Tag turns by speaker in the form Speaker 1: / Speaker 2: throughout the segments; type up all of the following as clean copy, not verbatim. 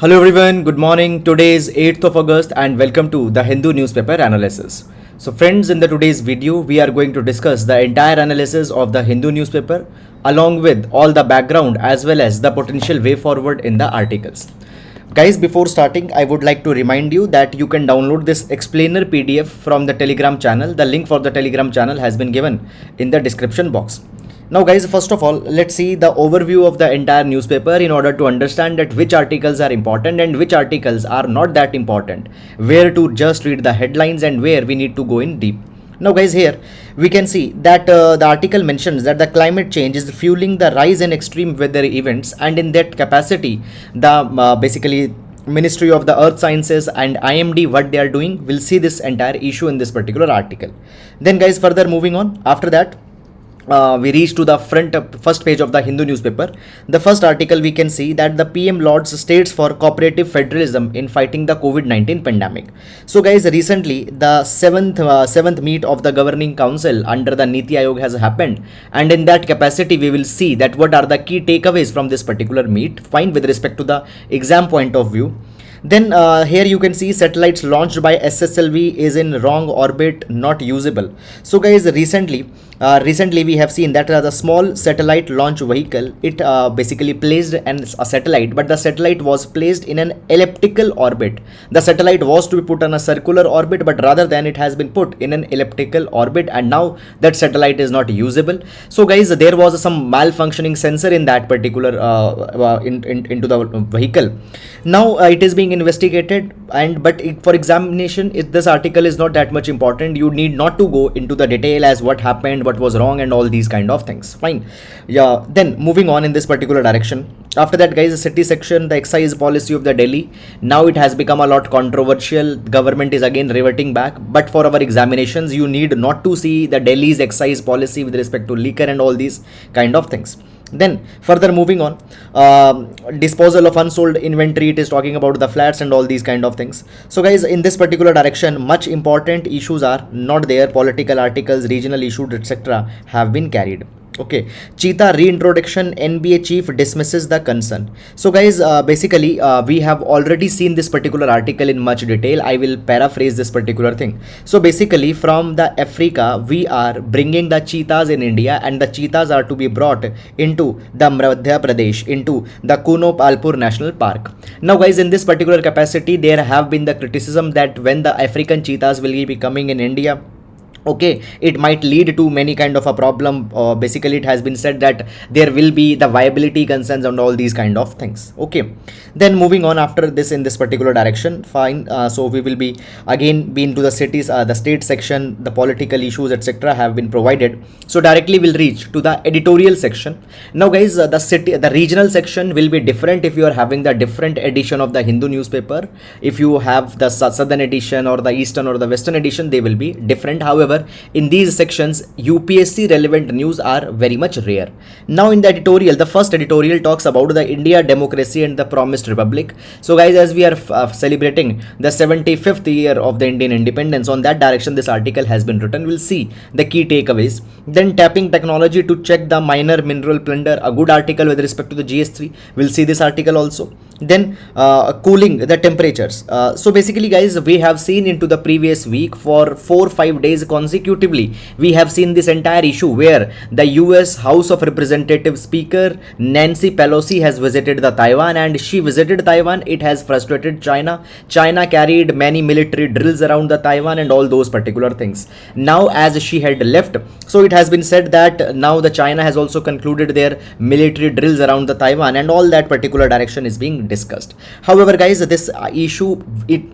Speaker 1: Hello everyone, good morning. Today is 8th of August and welcome to the Hindu newspaper analysis. So friends, in the today's video, we are going to discuss the entire analysis of the Hindu newspaper along with all the background as well as the potential way forward in the articles. Guys, before starting, I would like to remind you that you can download this explainer PDF from the Telegram channel. The link for the Telegram channel has been given in the description box. Now guys, first of all, let's see the overview of the entire newspaper in order to understand that which articles are important and which articles are not that important, where to just read the headlines and where we need to go in deep. Now guys, here we can see that the article mentions that the climate change is fueling the rise in extreme weather events, and in that capacity, the basically Ministry of the Earth Sciences and IMD, what they are doing, we'll see this entire issue in this particular article. Then guys, further moving on, after that, we reach to the first page of the Hindu newspaper. The first article we can see that the PM lauds states for cooperative federalism in fighting the COVID-19 pandemic. So guys, recently the seventh meet of the governing council under the Niti Aayog has happened, and in that capacity we will see that what are the key takeaways from this particular meet, fine, with respect to the exam point of view. Then here you can see satellites launched by SSLV is in wrong orbit, not usable. So guys, recently we have seen that the small satellite launch vehicle, it basically placed a satellite, but the satellite was placed in an elliptical orbit. The satellite was to be put on a circular orbit, but rather than it has been put in an elliptical orbit, and now that satellite is not usable. So guys, there was some malfunctioning sensor in that particular into the vehicle. Now it is being investigated, for examination, this article is not that much important. You need not to go into the detail as what happened, what was wrong, and all these kind of things. Fine. Yeah. Then moving on in this particular direction. After that, guys, the city section, the excise policy of the Delhi. Now it has become a lot controversial. Government is again reverting back. But for our examinations, you need not to see the Delhi's excise policy with respect to liquor and all these kind of things. Then further moving on, disposal of unsold inventory, it is talking about the flats and all these kind of things. So guys, in this particular direction, much important issues are not there. Political articles, regional issues, etc. have been carried. Okay, cheetah reintroduction, NBA chief dismisses the concern. So guys, basically we have already seen this particular article in much detail. I will paraphrase this particular thing. So basically, from the Africa, we are bringing the cheetahs in India, and the cheetahs are to be brought into the Madhya Pradesh, into the Kuno Palpur National Park. Now guys, in this particular capacity, there have been the criticism that when the African cheetahs will be coming in India, okay, it might lead to many kind of a problem. Basically, it has been said that there will be the viability concerns and all these kind of things. Okay, then moving on after this in this particular direction, fine. So we will be again into the cities, the state section, the political issues, etc. have been provided. So directly we'll reach to the editorial section. Now guys, the regional section will be different if you are having the different edition of the Hindu newspaper. If you have the southern edition or the eastern or the western edition, they will be different. However, in these sections, UPSC relevant news are very much rare. Now in the editorial, the first editorial talks about the India democracy and the promised republic. So guys, as we are celebrating the 75th year of the Indian independence, on that direction this article has been written. We'll see the key takeaways. Then tapping technology to check the minor mineral plunder, a good article with respect to the GS3. We'll see this article also. Then cooling the temperatures. So basically guys, we have seen into the previous week for 4-5 days consecutively, we have seen this entire issue where the US House of Representatives Speaker Nancy Pelosi has visited the Taiwan, and she visited Taiwan. It has frustrated China. China carried many military drills around the Taiwan and all those particular things. Now as she had left, so it has been said that now the China has also concluded their military drills around the Taiwan, and all that particular direction is being discussed. However guys, this issue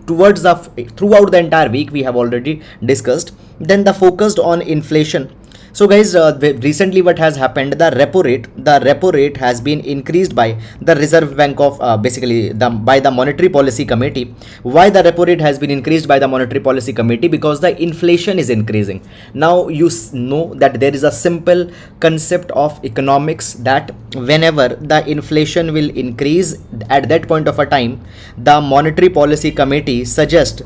Speaker 1: throughout the entire week we have already discussed. Then the focused on inflation. So guys, recently what has happened, the repo rate has been increased by the Reserve Bank of by the Monetary Policy Committee. Why the repo rate has been increased by the Monetary Policy Committee? Because the inflation is increasing. Now you know that there is a simple concept of economics that whenever the inflation will increase, at that point of a time, the Monetary Policy Committee suggests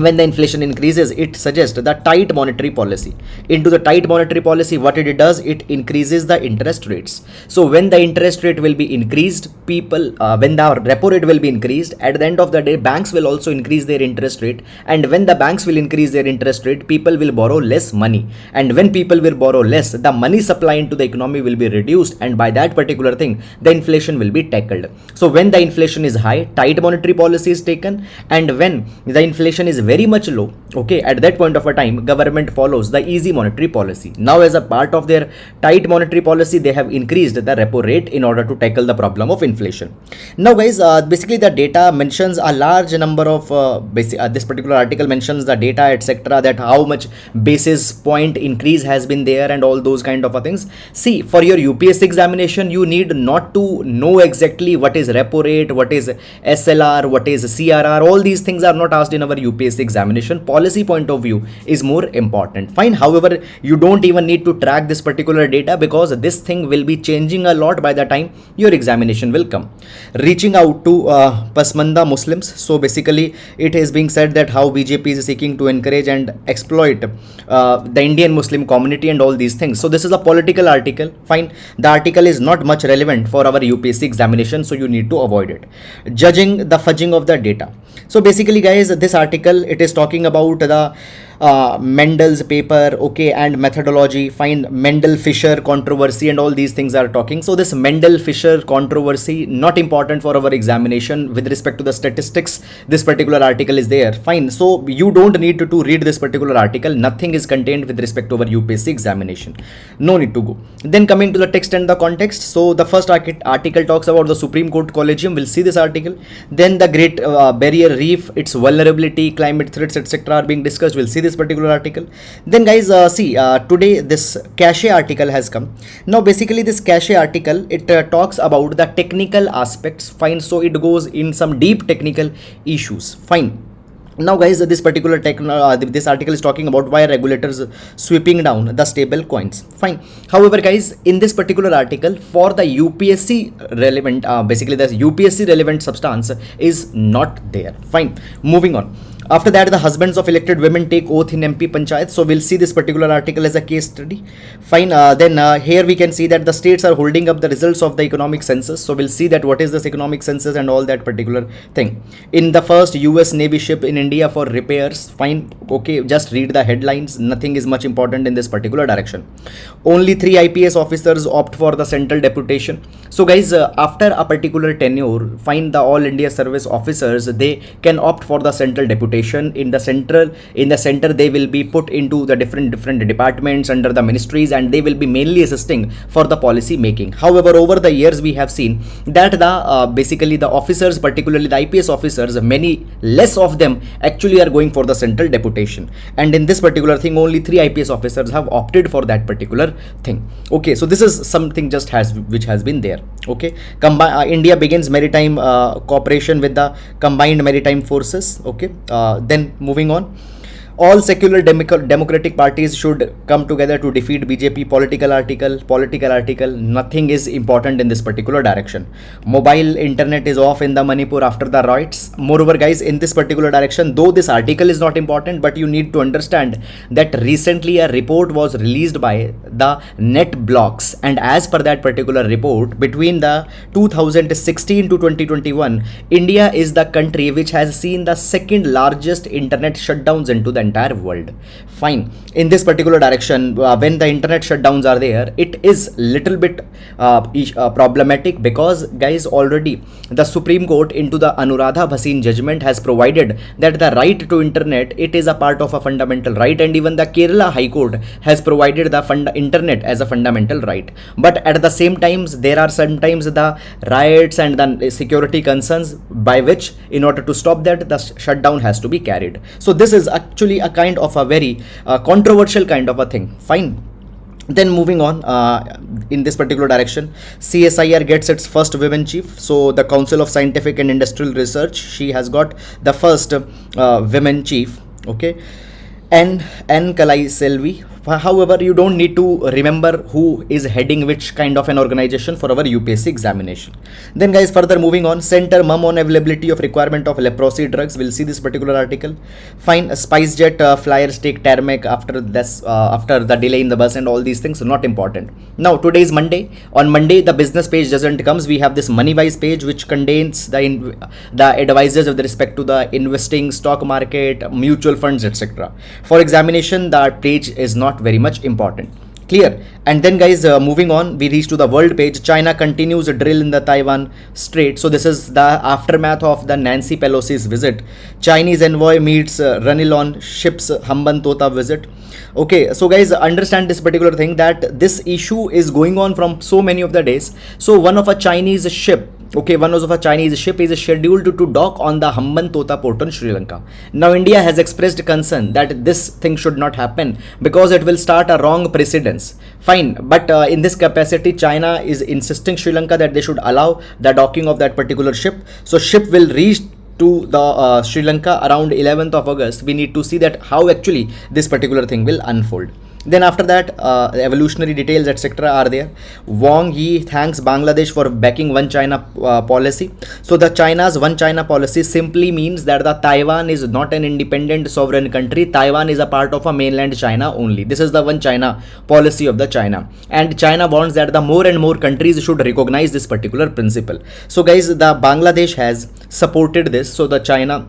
Speaker 1: when the inflation increases, it suggests the tight monetary policy. Into the tight monetary policy, what it does, it increases the interest rates. So when the interest rate will be increased, people when the repo rate will be increased, at the end of the day banks will also increase their interest rate, and when the banks will increase their interest rate, people will borrow less money, and when people will borrow less, the money supply into the economy will be reduced, and by that particular thing the inflation will be tackled. So when the inflation is high, tight monetary policy is taken, and when the inflation is very much low, okay, at that point of a time government follows the easy monetary policy. Now as a part of their tight monetary policy, they have increased the repo rate in order to tackle the problem of inflation. Now guys, basically the data mentions a large number of this particular article mentions the data, etc., that how much basis point increase has been there and all those kind of things. See, for your UPSC examination, you need not to know exactly what is repo rate, what is SLR, what is CRR. All these things are not asked in our UPSC examination. Policy point of view is more important. Fine. However, you don't even need to track this particular data, because this thing will be changing a lot by the time your examination will come. Reaching out to Pasmanda Muslims. So basically it is being said that how BJP is seeking to encourage and exploit the Indian Muslim community and all these things. So this is a political article. Fine. The article is not much relevant for our UPSC examination, so you need to avoid it. Judging the fudging of the data. So basically guys, this article, it is talking about the Mendel's paper, okay, and methodology. Fine. Mendel-Fisher controversy and all these things are talking. So this Mendel-Fisher controversy, not important for our examination with respect to the statistics. This particular article is there. Fine. So you don't need to read this particular article. Nothing is contained with respect to our UPSC examination. No need to go. Then coming to the text and the context. So the first article talks about the Supreme Court Collegium. We'll see this article. Then the Great Barrier Reef, its vulnerability, climate threats, etc. are being discussed. We'll see this particular article. Then guys, today this cache article has come. Now basically this cache article, it talks about the technical aspects. Fine. So it goes in some deep technical issues. Fine. Now guys, this particular this article is talking about why regulators sweeping down the stable coins. Fine. However guys, in this particular article, for the UPSC relevant, basically the UPSC relevant substance is not there. Fine. Moving on. After that, the husbands of elected women take oath in MP Panchayat. So we'll see this particular article as a case study. Fine. Then here we can see that the states are holding up the results of the economic census. So we'll see that what is this economic census and all that particular thing. In the first US Navy ship in India for repairs. Fine. Okay. Just read the headlines. Nothing is much important in this particular direction. Only 3 IPS officers opt for the central deputation. So guys, after a particular tenure, fine, the all India service officers, they can opt for the central deputation. In the center they will be put into the different departments under the ministries, and they will be mainly assisting for the policy making. However, over the years we have seen that the basically the officers, particularly the IPS officers, many less of them actually are going for the central deputation, and in this particular thing only 3 IPS officers have opted for that particular thing. Okay, so this is something just which has been there. Okay, India begins maritime cooperation with the combined maritime forces. Okay, then moving on. All secular democratic parties should come together to defeat BJP. Political article. Nothing is important in this particular direction. Mobile internet is off in the Manipur after the riots. Moreover guys, in this particular direction, though this article is not important, but you need to understand that recently a report was released by the net blocks, and as per that particular report, between the 2016 to 2021, India is the country which has seen the second largest internet shutdowns into the entire world. Fine. In this particular direction, when the internet shutdowns are there, it is little bit problematic, because guys, already the Supreme Court into the Anuradha Bhasin judgment has provided that the right to internet, it is a part of a fundamental right, and even the Kerala High Court has provided the internet as a fundamental right. But at the same times, there are sometimes the riots and the security concerns, by which in order to stop that, the shutdown has to be carried. So this is actually a kind of a very controversial kind of a thing. Fine. Then moving on, in this particular direction, CSIR gets its first women chief. So the Council of Scientific and Industrial Research, she has got the first women chief. Okay. N. Kalai Selvi. However, you don't need to remember who is heading which kind of an organization for our UPSC examination. Then guys, further moving on, center mum on availability of requirement of leprosy drugs. We'll see this particular article. Fine, SpiceJet flyers take tarmac after this, after the delay in the bus and all these things, not important. Now today is Monday. On Monday, the business page doesn't comes. We have this MoneyWise page which contains the advisors with respect to the investing, stock market, mutual funds, etc. For examination, the page is not very much important. Clear. And then guys, moving on, we reach to the world page. China continues a drill in the Taiwan Strait. So this is the aftermath of the Nancy Pelosi's visit. Chinese envoy meets Ranil on ship's Hambantota visit. Okay, so guys, understand this particular thing, that this issue is going on from so many of the days. So one of a Chinese ship, okay, one of a Chinese ship is scheduled to dock on the Hambantota port in Sri Lanka. Now India has expressed concern that this thing should not happen because it will start a wrong precedence. Fine, but in this capacity, China is insisting Sri Lanka that they should allow the docking of that particular ship. So ship will reach to the Sri Lanka around 11th of August. We need to see that how actually this particular thing will unfold. Then after that, evolutionary details etc. are there. Wang Yi thanks Bangladesh for backing One China policy. So the China's One China policy simply means that the Taiwan is not an independent sovereign country. Taiwan is a part of a mainland China only. This is the One China policy of the China. And China wants that the more and more countries should recognize this particular principle. So guys, the Bangladesh has supported this. So the China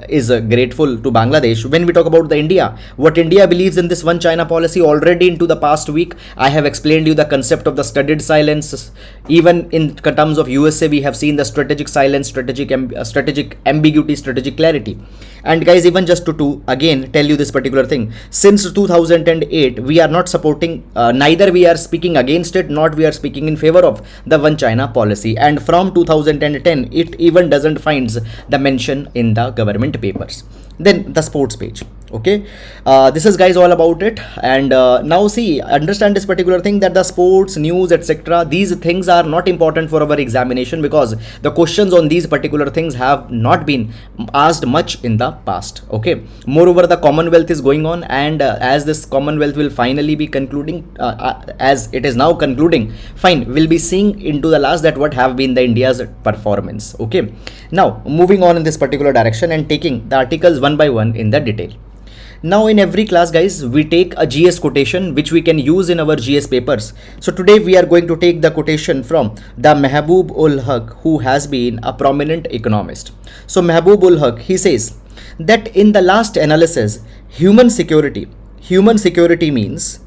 Speaker 1: is grateful to Bangladesh. When we talk about the India, what India believes in this One China policy, already into the past week I have explained you the concept of the studied silence. Even in terms of USA, we have seen the strategic silence, strategic ambiguity, strategic clarity. And guys, even just to again tell you this particular thing, since 2008 we are not supporting, neither we are speaking against it, not we are speaking in favor of the One China policy. And from 2010 it even doesn't finds the mention in the government papers. Then the sports page. Okay, this is guys all about it. And now see, understand this particular thing, that the sports news etc., these things are not important for our examination because the questions on these particular things have not been asked much in the past. Okay, moreover the Commonwealth is going on, and as this Commonwealth will finally be concluding, as it is now concluding, fine, we'll be seeing into the last that what have been the India's performance. Okay, now moving on in this particular direction and taking the articles one by one in the detail. Now in every class guys, we take a GS quotation which we can use in our GS papers. So today we are going to take the quotation from the Mehboob ul Haq, who has been a prominent economist. So Mehboob ul Haq, he says that in the last analysis, human security means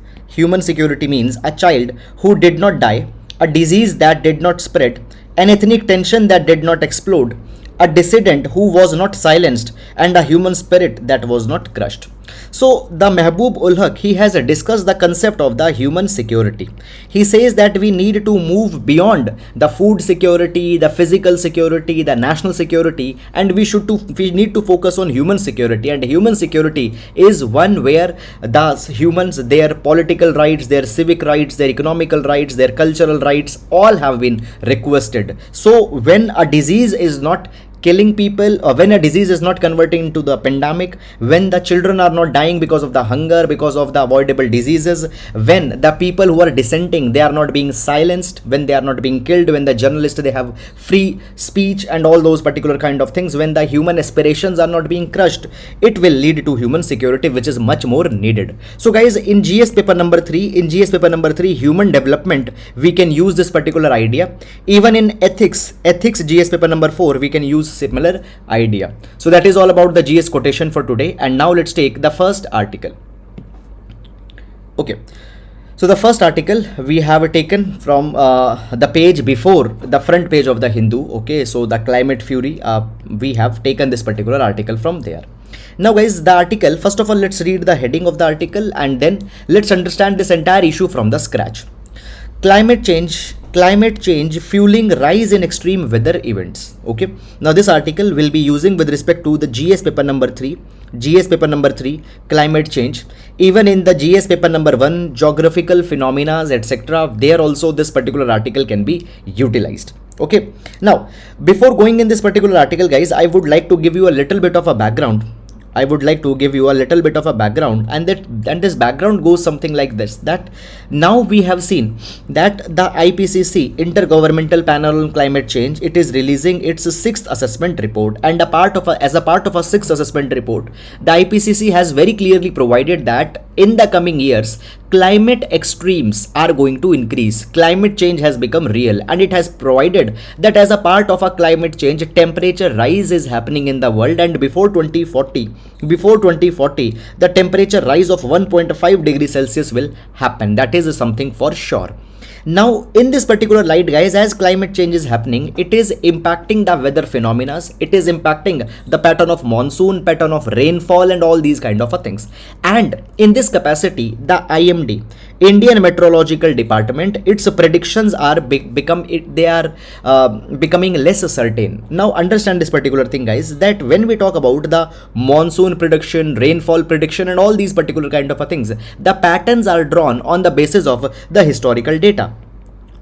Speaker 1: a child who did not die, a disease that did not spread, an ethnic tension that did not explode, a dissident who was not silenced, and a human spirit that was not crushed. So the Mehboob ul Haq, he has discussed the concept of the human security. He says that we need to move beyond the food security, the physical security, the national security, and we need to focus on human security. And human security is one where the humans, their political rights, their civic rights, their economical rights, their cultural rights, all have been requested. So when a disease is not killing people, or when a disease is not converting into the pandemic, when the children are not dying because of the hunger, because of the avoidable diseases, when the people who are dissenting, they are not being silenced, when they are not being killed, when the journalists, they have free speech and all those particular kind of things, when the human aspirations are not being crushed, it will lead to human security, which is much more needed. So guys, in GS paper number 3, human development, we can use this particular idea. Even in ethics GS paper number 4, we can use similar idea. So that is all about the GS quotation for today. And now let's take the first article. Okay, so the first article we have taken from the page before the front page of the Hindu. Okay, so the climate fury, we have taken this particular article from there. Now guys, the article, first of all, let's read the heading of the article and then let's understand this entire issue from the scratch. Climate change fueling rise in extreme weather events. Okay, now this article will be using with respect to the GS paper number 3, climate change. Even in the GS paper number 1, geographical phenomena etc., there also this particular article can be utilized. Okay, now before going in this particular article guys, I would like to give you a little bit of a background I would like to give you a little bit of a background, and this background goes something like this: that now we have seen that the IPCC, Intergovernmental Panel on Climate Change, it is releasing its sixth assessment report, and as a part of a sixth assessment report, the IPCC has very clearly provided that in the coming years, climate extremes are going to increase. Climate change has become real, and it has provided that as a part of a climate change, temperature rise is happening in the world, and before 2040, the temperature rise of 1.5 degrees Celsius will happen. That is something for sure. Now, in this particular light, guys, as climate change is happening, it is impacting the weather phenomena, it is impacting the pattern of monsoon, pattern of rainfall, and all these kind of things. And in this capacity, the IMD, Indian Meteorological Department, its predictions are becoming less certain. Now, understand this particular thing, guys, that when we talk about the monsoon prediction, rainfall prediction, and all these particular kind of things, the patterns are drawn on the basis of the historical data.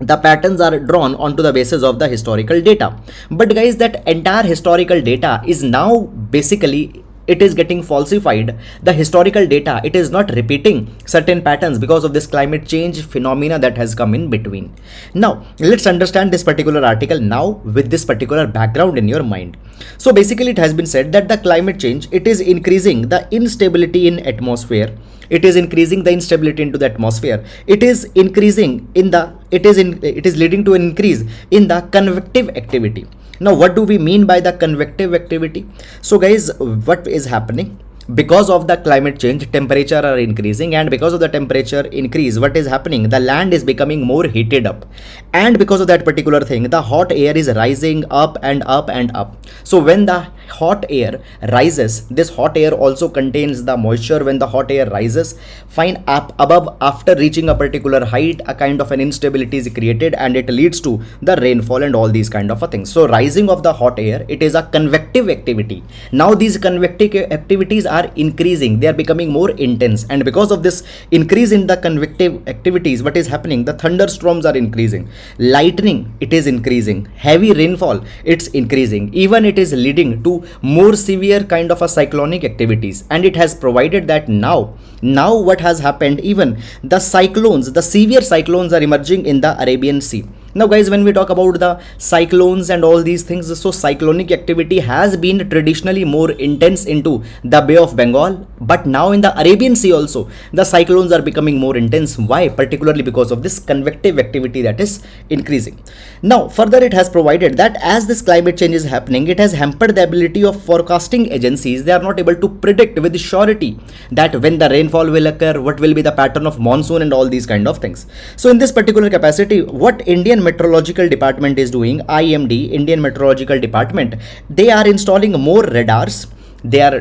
Speaker 1: The patterns are drawn onto the basis of the historical data. But guys, that entire historical data is now basically, it is getting falsified. The historical data, it is not repeating certain patterns because of this climate change phenomena that has come in between. Now, let's understand this particular article now with this particular background in your mind. So basically, it has been said that the climate change, it is increasing the instability in atmosphere. It is increasing the instability into the atmosphere. It is increasing in the, it is leading to an increase in the convective activity. Now, what do we mean by the convective activity? So guys, what is happening? Because of the climate change, temperature are increasing, and because of the temperature increase, what is happening? The land is becoming more heated up, and because of that particular thing, the hot air is rising up and up and up. So when the hot air rises, this hot air also contains the moisture. When the hot air rises, fine, up above, after reaching a particular height, a kind of an instability is created, and it leads to the rainfall and all these kind of things. So rising of the hot air, it is a convective activity. Now these convective activities are increasing, they are becoming more intense, and because of this increase in the convective activities, what is happening? The thunderstorms are increasing, lightning, it is increasing, heavy rainfall, it's increasing, even it is leading to more severe kind of a cyclonic activities. And it has provided that now what has happened, even the cyclones, the severe cyclones are emerging in the Arabian Sea. Now guys, when we talk about the cyclones and all these things, so cyclonic activity has been traditionally more intense into the Bay of Bengal, but now in the Arabian Sea also, the cyclones are becoming more intense. Why? Particularly because of this convective activity that is increasing. Now further, it has provided that as this climate change is happening, it has hampered the ability of forecasting agencies. They are not able to predict with surety that when the rainfall will occur, what will be the pattern of monsoon and all these kind of things. So in this particular capacity, what Indian Meteorological Department is doing, IMD, Indian Meteorological Department, they are installing more radars. They are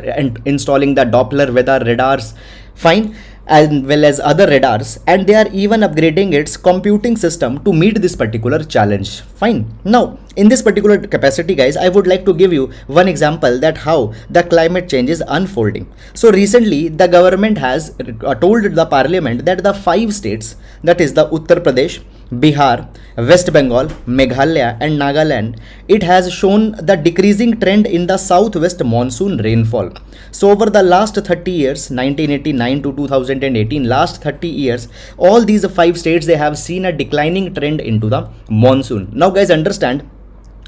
Speaker 1: installing the Doppler weather radars, fine, as well as other radars, and they are even upgrading its computing system to meet this particular challenge. Fine. Now, in this particular capacity, guys, I would like to give you one example that how the climate change is unfolding. So recently, the government has told the parliament that the 5 states, that is the Uttar Pradesh, Bihar, West Bengal, Meghalaya and Nagaland, it has shown the decreasing trend in the southwest monsoon rainfall. So over the last 30 years, 1989 to 2018, last 30 years, all these 5 states, they have seen a declining trend into the monsoon. Now guys, understand,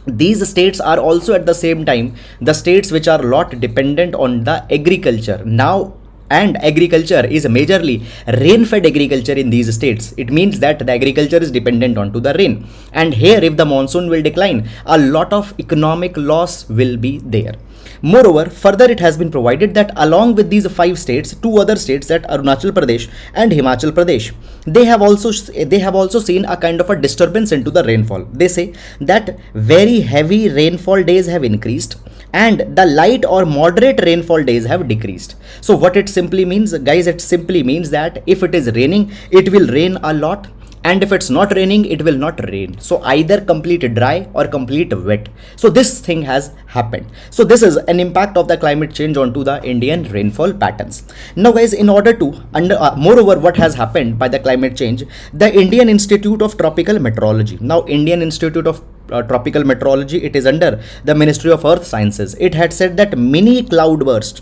Speaker 1: these states are also at the same time the states which are lot dependent on the agriculture. Now, and agriculture is majorly rain-fed agriculture in these states. It means that the agriculture is dependent onto the rain. And here, if the monsoon will decline, a lot of economic loss will be there. Moreover, further it has been provided that along with these 5 states, 2 other states, that Arunachal Pradesh and Himachal Pradesh, they have also seen a kind of a disturbance into the rainfall. They say that very heavy rainfall days have increased and the light or moderate rainfall days have decreased. So what it simply means, guys, it simply means that if it is raining, it will rain a lot, and if it's not raining, it will not rain. So either complete dry or complete wet. So this thing has happened. So this is an impact of the climate change onto the Indian rainfall patterns. Now guys, in order to moreover, what has happened by the climate change, the Indian Institute of Tropical Meteorology. Now Indian Institute of tropical meteorology, it is under the Ministry of Earth Sciences. It had said that mini cloudbursts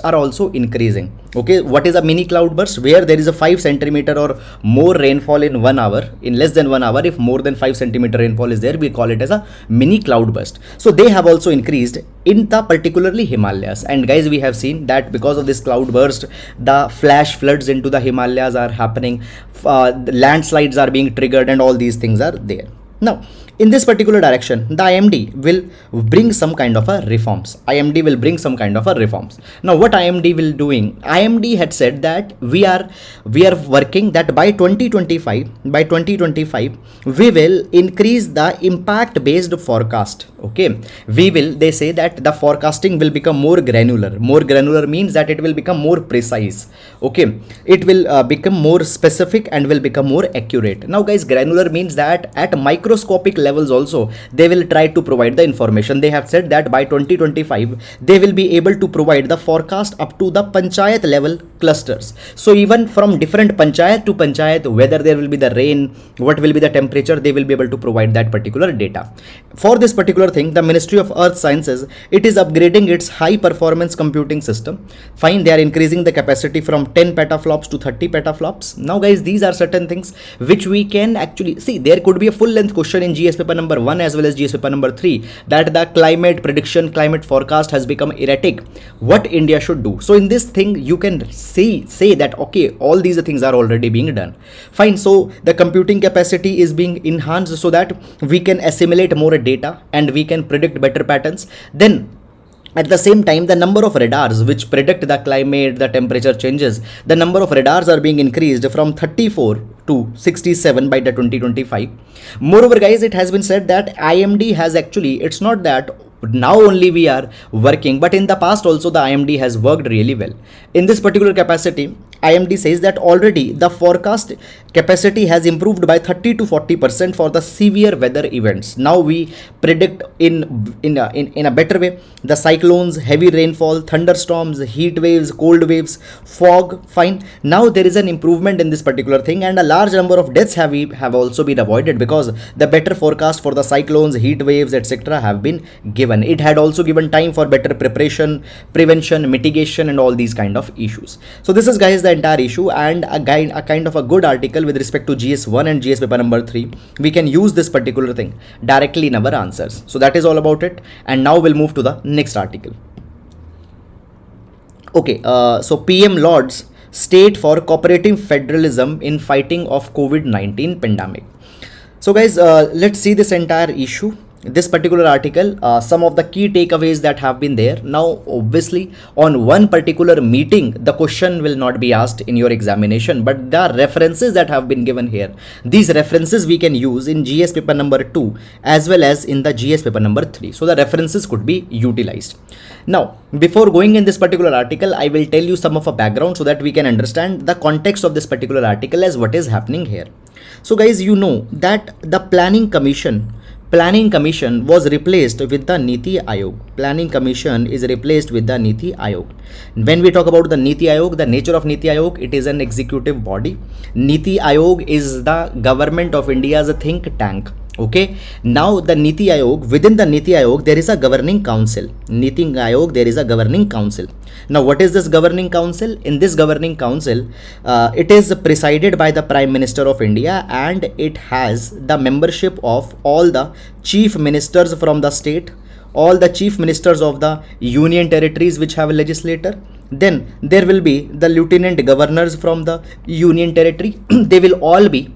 Speaker 1: are also increasing. Okay, what is a mini cloudburst? Where there is a 5 centimeter or more rainfall in 1 hour, in less than 1 hour. If more than 5 centimeter rainfall is there, we call it as a mini cloudburst. So they have also increased in the particularly Himalayas. And guys, we have seen that because of this cloudburst, the flash floods into the Himalayas are happening, landslides are being triggered, and all these things are there. Now, in this particular direction, the IMD will bring some kind of a reforms. IMD will bring some kind of a reforms. Now, what IMD will doing? IMD had said that we are working that by 2025, we will increase the impact based forecast. Okay, they say that the forecasting will become more granular. More granular means that it will become more precise. Okay, it will become more specific and will become more accurate. Now guys, granular means that at microscopic levels also they will try to provide the information. They have said that by 2025 they will be able to provide the forecast up to the panchayat level clusters. So even from different panchayat to panchayat, whether there will be the rain, what will be the temperature, they will be able to provide that particular data. For this particular thing, the Ministry of Earth Sciences, it is upgrading its high performance computing system. Fine, they are increasing the capacity from 10 petaflops to 30 petaflops. Now guys, these are certain things which we can actually see. There could be a full length question in GS paper number 1 as well as GS paper number 3 that the climate prediction, climate forecast has become erratic. What India should do? So in this thing, you can say that okay, all these things are already being done. Fine, so the computing capacity is being enhanced so that we can assimilate more data and we can predict better patterns. Then at the same time, the number of radars which predict the climate, the temperature changes, the number of radars are being increased from 34 to 67 by the 2025. Moreover guys, it has been said that IMD has actually, it's not that now only we are working, but in the past also the IMD has worked really well. In this particular capacity, IMD says that already the forecast capacity has improved by 30 to 40% for the severe weather events. Now we predict in a better way the cyclones, heavy rainfall, thunderstorms, heat waves, cold waves, fog. Fine, now there is an improvement in this particular thing, and a large number of deaths have also been avoided because the better forecast for the cyclones, heat waves, etc. have been given. It had also given time for better preparation, prevention, mitigation, and all these kind of issues. So this is guys the entire issue, and a kind of a good article with respect to GS1 and GS paper number 3. We can use this particular thing directly in our answers. So that is all about it, and now we'll move to the next article. Okay, so PM Lords state for cooperative federalism in fighting of COVID-19 pandemic. So guys, let's see this entire issue. This particular article, some of the key takeaways that have been there. Now obviously on one particular meeting the question will not be asked in your examination, but the references that have been given here, these references we can use in GS paper number 2 as well as in the GS paper number 3. So the references could be utilized. Now before going in this particular article, I will tell you some of a background so that we can understand the context of this particular article as what is happening here. So guys, you know that the Planning Commission was replaced with the Niti Aayog. Planning Commission is replaced with the Niti Aayog. When we talk about the Niti Aayog, the nature of Niti Aayog, it is an executive body. Niti Aayog is the government of India's think tank. Okay, now the Niti Aayog, within the Niti Aayog there is a governing council. Niti Aayog, there is a governing council. Now what is this governing council? In this governing council, it is presided by the Prime Minister of India, and it has the membership of all the chief ministers from the state, all the chief ministers of the union territories which have a legislator. Then there will be the lieutenant governors from the union territory. They will all be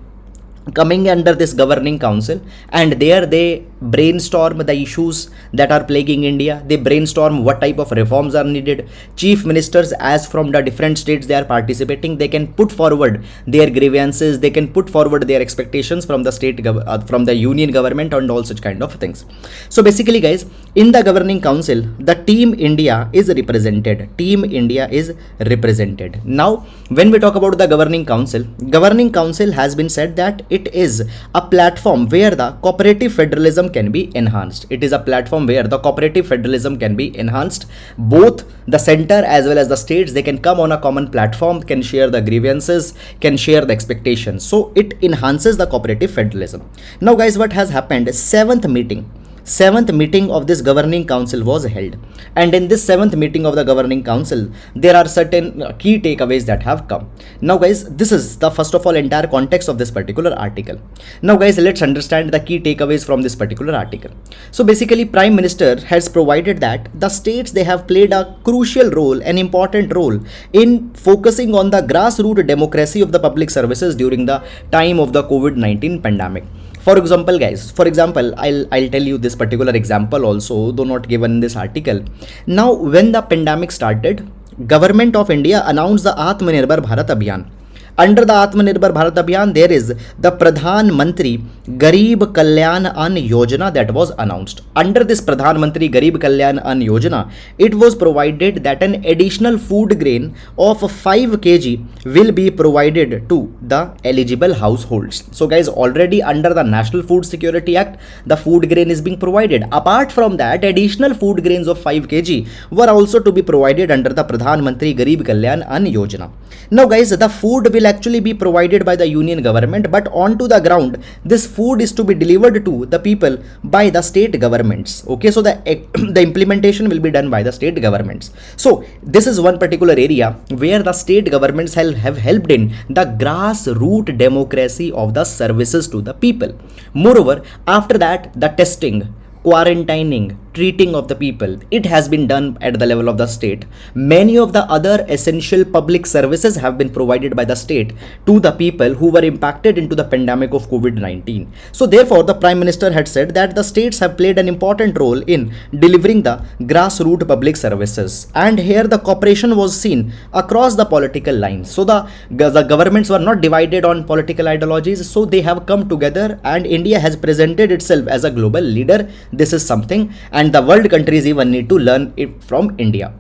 Speaker 1: coming under this governing council, and there they brainstorm the issues that are plaguing India. They brainstorm what type of reforms are needed. Chief ministers, as from the different states they are participating, they can put forward their grievances, they can put forward their expectations from the state from the union government and all such kind of things. So basically guys, in the governing council, the team India is represented. Team India is represented. Now when we talk about the governing council has been said that it is a platform where the cooperative federalism can be enhanced. It is a platform where the cooperative federalism can be enhanced. Both the center as well as the states, they can come on a common platform, can share the grievances, can share the expectations. So it enhances the cooperative federalism. Now guys, what has happened? Seventh meeting of this governing council was held, and in this seventh meeting of the governing council there are certain key takeaways that have come. Now guys, this is the first of all entire context of this particular article. Now guys, let's understand the key takeaways from this particular article. So basically, Prime Minister has provided that the states, they have played a crucial role, an important role in focusing on the grassroots democracy of the public services during the time of the COVID-19 pandemic. For example, guys, I'll tell you this particular example also, though not given in this article. Now, when the pandemic started, Government of India announced the Atmanirbhar Bharat Abhiyan. Under the Atmanirbhar Bharat Abhiyan, there is the Pradhan Mantri Garib Kalyan Ann Yojana that was announced. Under this Pradhan Mantri Garib Kalyan Ann Yojana, it was provided that an additional food grain of 5 kg will be provided to the eligible households. So guys, already under the National Food Security Act, the food grain is being provided. Apart from that, additional food grains of 5 kg were also to be provided under the Pradhan Mantri Garib Kalyan Ann Yojana. Now guys, the food will actually be provided by the union government, but onto the ground, this food is to be delivered to the people by the state governments. Okay, so the implementation will be done by the state governments. So this is one particular area where the state governments have helped in the grassroots democracy of the services to the people. Moreover, after that, the testing, quarantining, treating of the people, it has been done at the level of the state. Many of the other essential public services have been provided by the state to the people who were impacted into the pandemic of COVID-19. So therefore, the Prime Minister had said that the states have played an important role in delivering the grassroots public services, and here the cooperation was seen across the political lines. So the governments were not divided on political ideologies, so they have come together, and India has presented itself as a global leader. This is something, and the world countries even need to learn it from India.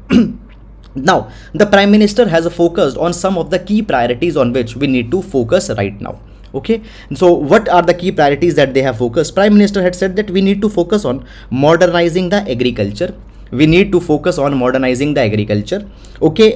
Speaker 1: Now, the Prime Minister has focused on some of the key priorities on which we need to focus right now. Okay, so what are the key priorities that they have focused? Prime Minister had said that we need to focus on modernizing the agriculture. We need to focus on modernizing the agriculture. Okay,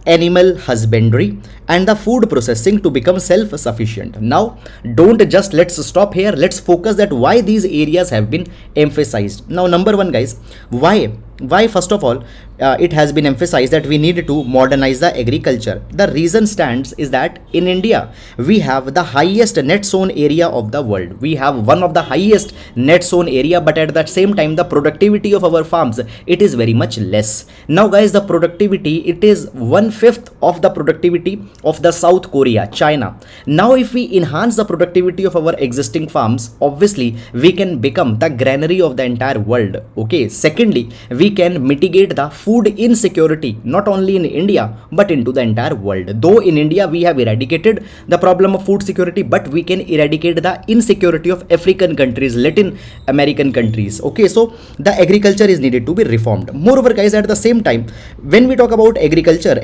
Speaker 1: animal husbandry and the food processing to become self-sufficient. Now, don't just let's stop here. Let's focus that why these areas have been emphasized. Now, number one, guys, why first of all it has been emphasized that we need to modernize the agriculture. The reason stands is that in India we have the highest net sown area of the world. We have one of the highest net sown area, but at the same time the productivity of our farms, it is very much less. Now guys, the productivity, it is 1/5 of the productivity of the South Korea, China. Now if we enhance the productivity of our existing farms, obviously we can become the granary of the entire world. Okay, secondly, we can mitigate the food insecurity not only in India but into the entire world. Though in India we have eradicated the problem of food security, but we can eradicate the insecurity of African countries, Latin American countries. Okay, so the agriculture is needed to be reformed. Moreover, guys, at the same time, when we talk about agriculture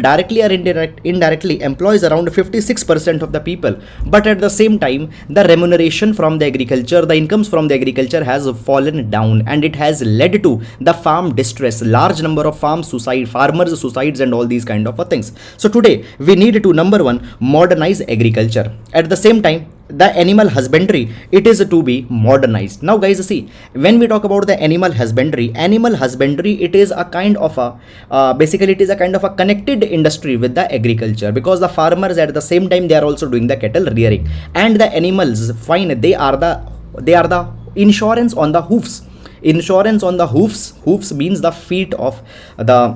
Speaker 1: directly or indirectly employs around 56% of the people, but at the same time the remuneration from the agriculture, the incomes from the agriculture has fallen down, and it has led to the farm distress, large number of farmers suicides and all these kind of things. So today we need to, number one, modernize agriculture. At the same time, the animal husbandry, it is to be modernized. Now guys, see, when we talk about the animal husbandry, it is a kind of a basically it is a kind of a connected industry with the agriculture, because the farmers at the same time they are also doing the cattle rearing, and the animals, fine, they are the insurance on the hoofs. Insurance on the hoofs means the feet of the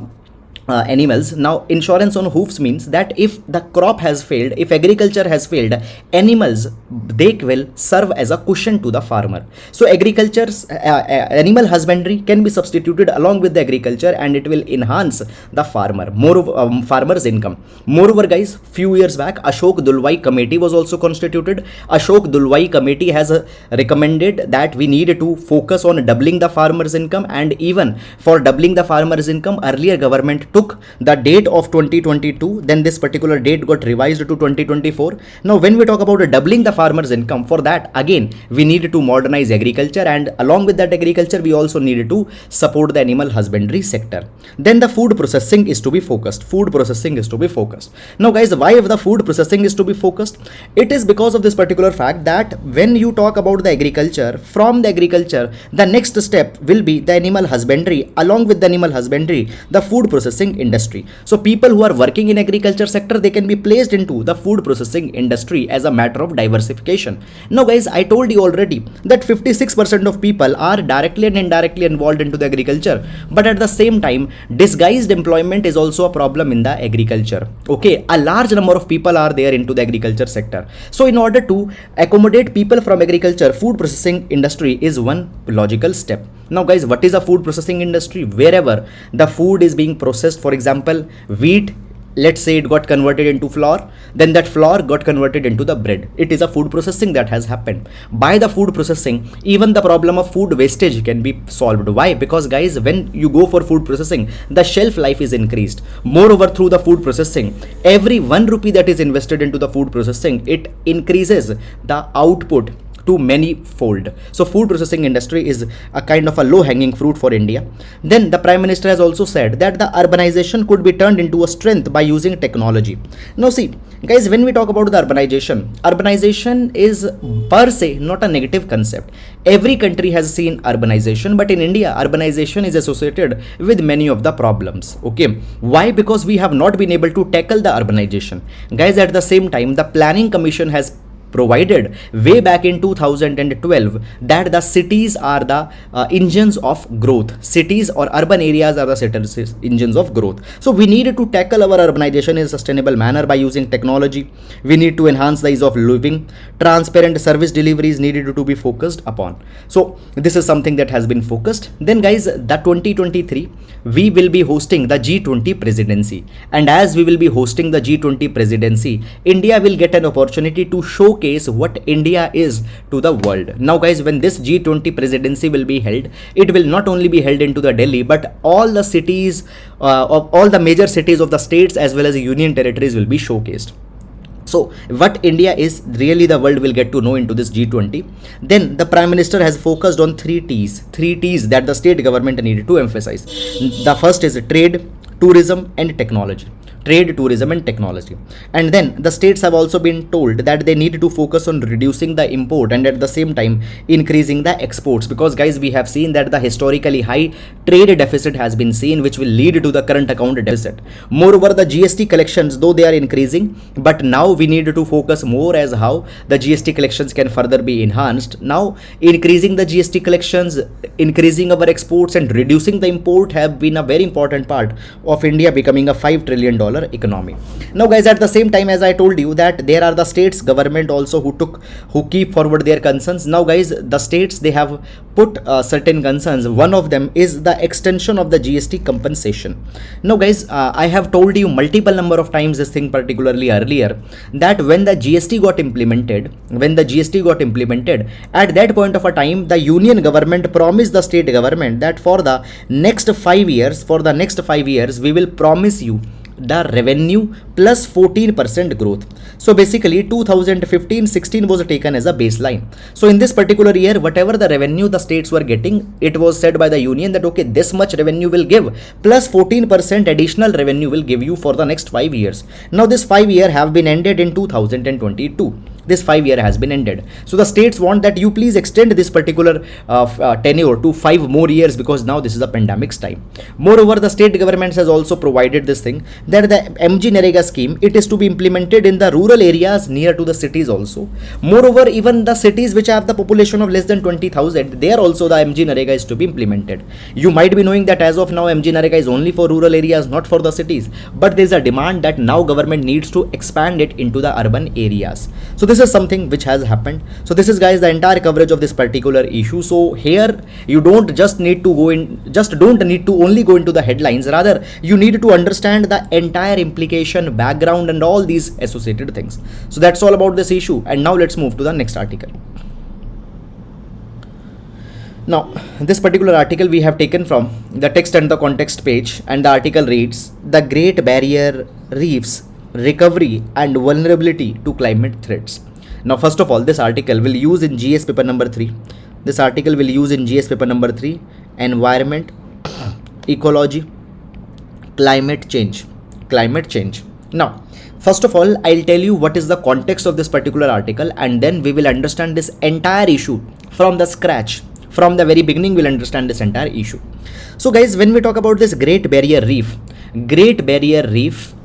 Speaker 1: animals. Now insurance on hoofs means that if the crop has failed, if agriculture has failed, animals, they will serve as a cushion to the farmer. So agriculture's animal husbandry can be substituted along with the agriculture, and it will enhance the farmer's income. Moreover, guys, few years back Ashok Dulwai committee was also constituted. Ashok Dulwai committee has recommended that we need to focus on doubling the farmer's income, and even for doubling the farmer's income, earlier government took the date of 2022, then this particular date got revised to 2024. Now when we talk about doubling the farmers income, for that again we need to modernize agriculture, and along with that agriculture we also need to support the animal husbandry sector. Then the food processing is to be focused. Food processing is to be focused. Now guys, why the food processing is to be focused? It is because of this particular fact that when you talk about the agriculture, from the agriculture the next step will be the animal husbandry, along with the animal husbandry the food processing industry. So people who are working in agriculture sector, they can be placed into the food processing industry as a matter of diversification. Now guys, I told you already that 56% of people are directly and indirectly involved into the agriculture, but at the same time disguised employment is also a problem in the agriculture. Okay, a large number of people are there into the agriculture sector. So in order to accommodate people from agriculture, food processing industry is one logical step. Now guys, what is a food processing industry? Wherever the food is being processed, for example wheat, let's say it got converted into flour, then that flour got converted into the bread. It is a food processing that has happened. By the food processing, even the problem of food wastage can be solved. Why? Because guys, when you go for food processing, the shelf life is increased. Moreover, through the food processing, every 1 rupee that is invested into the food processing, it increases the output to many fold. So food processing industry is a kind of a low hanging fruit for India. Then the Prime Minister has also said that the urbanization could be turned into a strength by using technology. Now see guys, when we talk about the urbanization is per se not a negative concept. Every country has seen urbanization, but in India urbanization is associated with many of the problems. Okay, why? Because we have not been able to tackle the urbanization. Guys, at the same time the Planning Commission has provided way back in 2012 that the cities are the engines of growth. Cities or urban areas are the engines of growth. So we need to tackle our urbanization in a sustainable manner by using technology. We need to enhance the ease of living. Transparent service delivery is needed to be focused upon. So this is something that has been focused. Then guys, the 2023 we will be hosting the G20 presidency, and as we will be hosting the G20 presidency, India will get an opportunity to showcase what India is to the world. Now guys, when this G20 presidency will be held, it will not only be held into the Delhi, but all the cities of all the major cities of the states as well as the union territories will be showcased. So what India is, really the world will get to know into this G20. Then the Prime Minister has focused on three T's that the state government needed to emphasize. The first is trade, tourism and technology. Trade, tourism and technology. And then the states have also been told that they need to focus on reducing the import and at the same time increasing the exports, because guys, we have seen that the historically high trade deficit has been seen, which will lead to the current account deficit. Moreover, the GST collections, though they are increasing, but now we need to focus more as how the GST collections can further be enhanced. Now increasing the GST collections, increasing our exports and reducing the import have been a very important part of India becoming a $5 trillion economy. Now guys, at the same time, as I told you that there are the states government also who keep forward their concerns. Now guys, the states, they have put certain concerns. One of them is the extension of the GST compensation. Now guys, I have told you multiple number of times this thing, particularly earlier, that when the GST got implemented, at that point of a time, the union government promised the state government that for the next 5 years, we will promise you the revenue plus 14% growth. So basically 2015-16 was taken as a baseline. So in this particular year, whatever the revenue the states were getting, it was said by the union that okay, this much revenue will give plus 14% additional revenue will give you for the next 5 years. Now this 5 year have been ended in 2022. This 5 year has been ended. So the states want that you please extend this particular tenure to 5 more years, because now this is a pandemic's time. Moreover, the state governments has also provided this thing that the MG Narega scheme, it is to be implemented in the rural areas near to the cities also. Moreover, even the cities which have the population of less than 20,000, there also the MG Narega is to be implemented. You might be knowing that as of now MG Narega is only for rural areas, not for the cities, but there is a demand that now government needs to expand it into the urban areas. So this is something which has happened. So this is guys the entire coverage of this particular issue. So here you don't need to only go into the headlines, rather you need to understand the entire implication, background and all these associated things. So that's all about this issue, and now let's move to the next article. Now, this particular article we have taken from the text and the context page, and the article reads The Great Barrier Reef's Recovery and Vulnerability to Climate Threats. Now, first of all, this article will use in GS paper number 3. This article will use in GS paper number 3 Environment, Ecology, Climate Change. Climate change. Now, first of all, I'll tell you what is the context of this particular article, and then we will understand this entire issue from the scratch. From the very beginning, we'll understand this entire issue. So guys, when we talk about this Great Barrier Reef,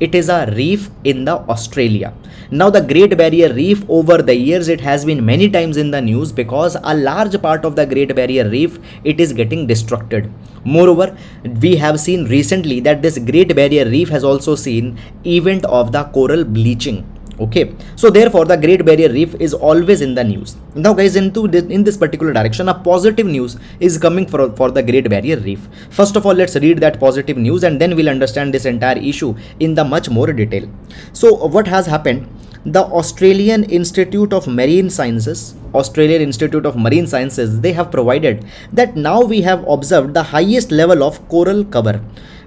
Speaker 1: it is a reef in the Australia. Now the Great Barrier Reef, over the years, it has been many times in the news because a large part of the Great Barrier Reef, it is getting destructed. Moreover, we have seen recently that this Great Barrier Reef has also seen event of the coral bleaching. Okay, so therefore the Great Barrier Reef is always in the news. Now guys, in this particular direction, a positive news is coming for the Great Barrier Reef. First of all, let's read that positive news and then we'll understand this entire issue in the much more detail. So what has happened? The Australian Institute of Marine Sciences, they have provided that now we have observed the highest level of coral cover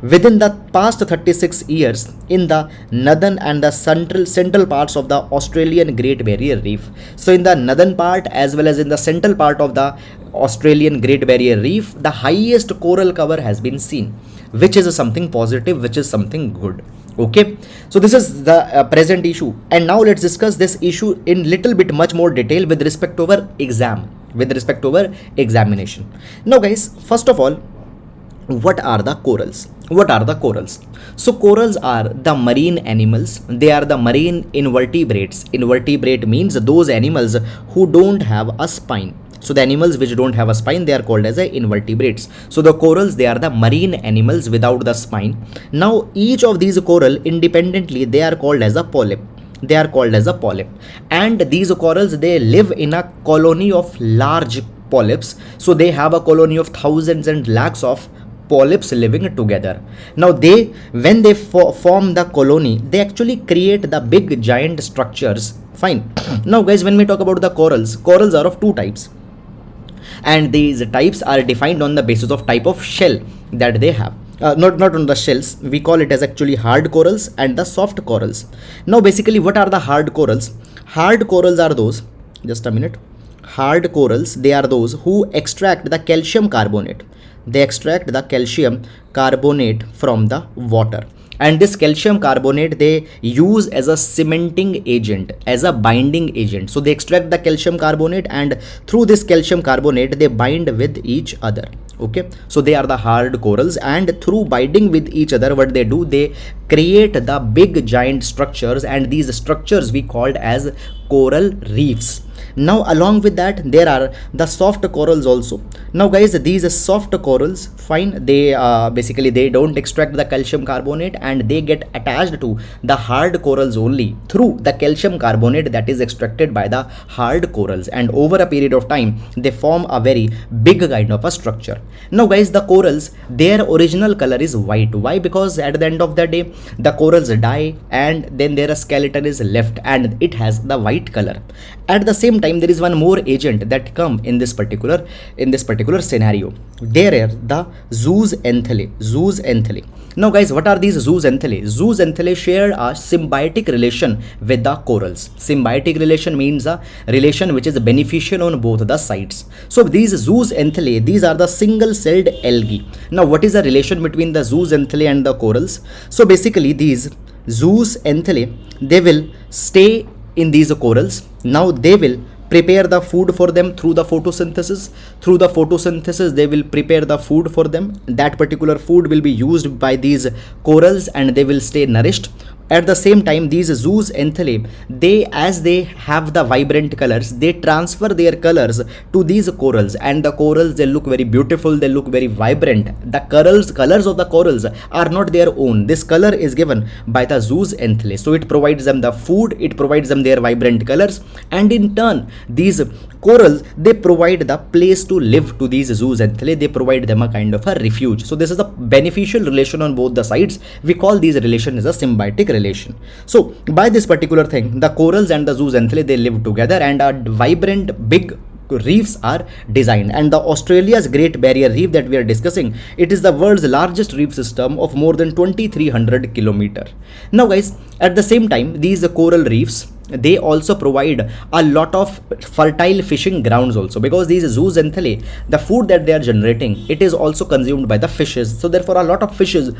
Speaker 1: within the past 36 years in the northern and the central parts of the Australian Great Barrier Reef. So in the northern part as well as in the central part of the Australian Great Barrier Reef, the highest coral cover has been seen, which is something positive, which is something good. Okay, so this is the present issue, and now let's discuss this issue in little bit much more detail with respect to our examination. Now guys, first of all, what are the corals? So corals are the marine animals. They are the marine invertebrates. Invertebrate means those animals who don't have a spine. So the animals which don't have a spine, they are called as invertebrates. So the corals, they are the marine animals without the spine. Now each of these coral independently, they are called as a polyp. And these corals, they live in a colony of large polyps. So they have a colony of thousands and lakhs of polyps living together. Now when they form the colony, they actually create the big giant structures. Fine. Now guys, when we talk about the corals are of two types, and these types are defined on the basis of type of shell that they have. Not on the shells, we call it as actually hard corals and the soft corals. Now basically, what are the hard corals? Hard corals are those, just a minute. Hard corals, they are those who extract the calcium carbonate. They extract the calcium carbonate from the water, and this calcium carbonate they use as a cementing agent, as a binding agent. So they extract the calcium carbonate, and through this calcium carbonate they bind with each other. Okay, so they are the hard corals, and through binding with each other, what they do, they create the big giant structures, and these structures we called as coral reefs. Now along with that, there are the soft corals also. Now guys, these soft corals, fine, they basically they don't extract the calcium carbonate, and they get attached to the hard corals only through the calcium carbonate that is extracted by the hard corals, and over a period of time they form a very big kind of a structure. Now guys, the corals, their original color is white. Why? Because at the end of the day, the corals die and then their skeleton is left and it has the white color. At the same time, there is one more agent that come in this particular scenario. There are the zooxanthellae. Now guys, what are these zooxanthellae? Zooxanthellae share a symbiotic relation with the corals. Symbiotic relation means a relation which is beneficial on both the sides. So these zooxanthellae, these are the single-celled algae. Now what is the relation between the zooxanthellae and the corals? So basically these zooxanthellae, they will stay in these corals. Now they will prepare the food for them through the photosynthesis. Through the photosynthesis, they will prepare the food for them. That particular food will be used by these corals and they will stay nourished. At the same time, these zooxanthellae, as they have the vibrant colors, they transfer their colors to these corals, and the corals, they look very beautiful, they look very vibrant. The colors of the corals are not their own. This color is given by the zooxanthellae. So it provides them the food, it provides them their vibrant colors, and in turn, these corals, they provide the place to live to these zooxanthellae. They provide them a kind of a refuge. So this is a beneficial relation on both the sides. We call these relation as a symbiotic relation. So by this particular thing, the corals and the zooxanthellae, they live together, and a vibrant big reefs are designed. And the Australia's Great Barrier Reef that we are discussing, it is the world's largest reef system of more than 2300 kilometer. Now guys, at the same time, these coral reefs, they also provide a lot of fertile fishing grounds also, because these zooxanthellae, the food that they are generating, it is also consumed by the fishes. So therefore a lot of fishes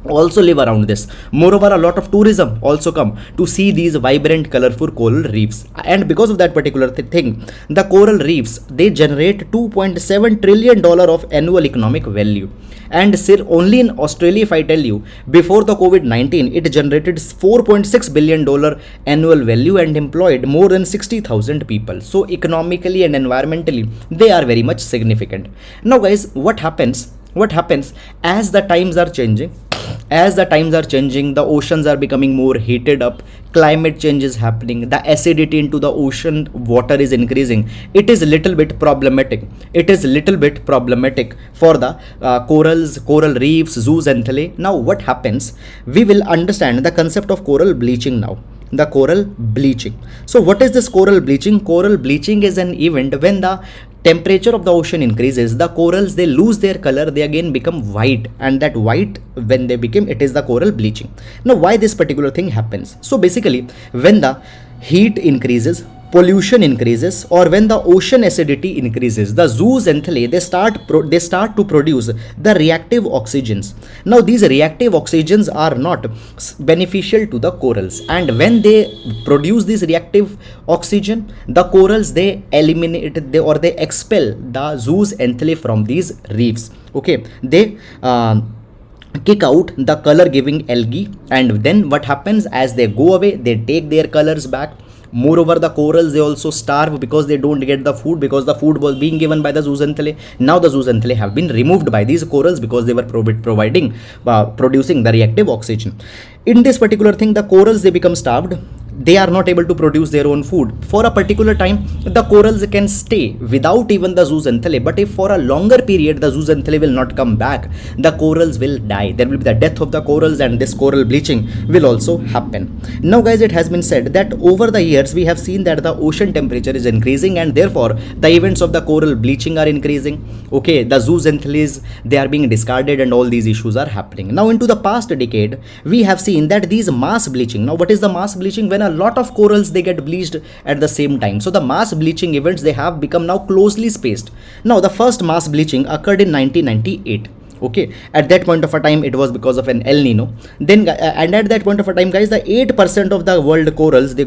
Speaker 1: also live around this. Moreover, a lot of tourism also come to see these vibrant colorful coral reefs, and because of that particular thing, the coral reefs, they generate 2.7 trillion dollar of annual economic value. And still only in Australia, if I tell you, before the COVID-19, it generated 4.6 billion dollar annual value and employed more than 60,000 people. So economically and environmentally, they are very much significant. Now guys, what happens as the times are changing? As the times are changing, the oceans are becoming more heated up, climate change is happening, the acidity into the ocean water is increasing. It is little bit problematic. It is little bit problematic for the corals, coral reefs, zooxanthellae. Now what happens? We will understand the concept of coral bleaching now. The coral bleaching. So what is this coral bleaching? Coral bleaching is an event when the temperature of the ocean increases, the corals, they lose their color, they again become white, and that white, when they become, it is the coral bleaching. Now why this particular thing happens? So basically, when the heat increases, pollution increases, or when the ocean acidity increases, the zooxanthellae, they start to produce the reactive oxygens. Now these reactive oxygens are not beneficial to the corals, and when they produce this reactive oxygen, the corals, they eliminate, they expel the zooxanthellae from these reefs. Okay, they kick out the color giving algae, and then what happens? As they go away, they take their colors back. Moreover, the corals, they also starve because they don't get the food, because the food was being given by the zooxanthellae. Now the zooxanthellae have been removed by these corals because they were producing the reactive oxygen. In this particular thing, the corals, they become starved. They are not able to produce their own food. For a particular time, the corals can stay without even the zooxanthellae, but if for a longer period the zooxanthellae will not come back, the corals will die. There will be the death of the corals, and this coral bleaching will also happen. Now guys, it has been said that over the years we have seen that the ocean temperature is increasing, and therefore the events of the coral bleaching are increasing. Okay, the zooxanthellae, they are being discarded, and all these issues are happening. Now into the past decade, we have seen that these mass bleaching. Now what is the mass bleaching? When a lot of corals, they get bleached at the same time. So the mass bleaching events, they have become now closely spaced. Now the first mass bleaching occurred in 1998. Okay, at that point of a time, it was because of an El Nino. Then and at that point of a time, guys, the 8% of the world corals, they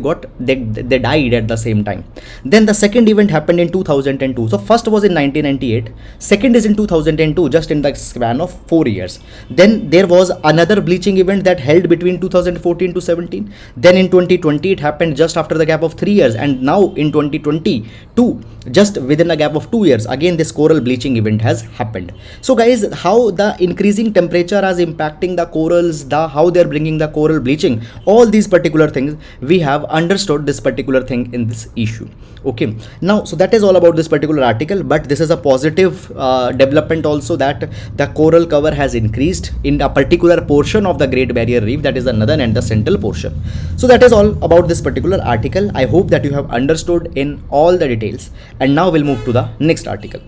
Speaker 1: died at the same time. Then the second event happened in 2002. So first was in 1998, second is in 2002, just in the span of 4 years. Then there was another bleaching event that held between 2014 to 17. Then in 2020, it happened just after the gap of 3 years, and now in 2022, just within a gap of 2 years, again this coral bleaching event has happened. So guys, how the increasing temperature is impacting the corals, how they're bringing the coral bleaching, all these particular things, we have understood this particular thing in this issue. Okay, now so that is all about this particular article, but this is a positive development also, that the coral cover has increased in a particular portion of the Great Barrier Reef, that is the northern and the central portion. So that is all about this particular article. I hope that you have understood in all the details, and now we'll move to the next article.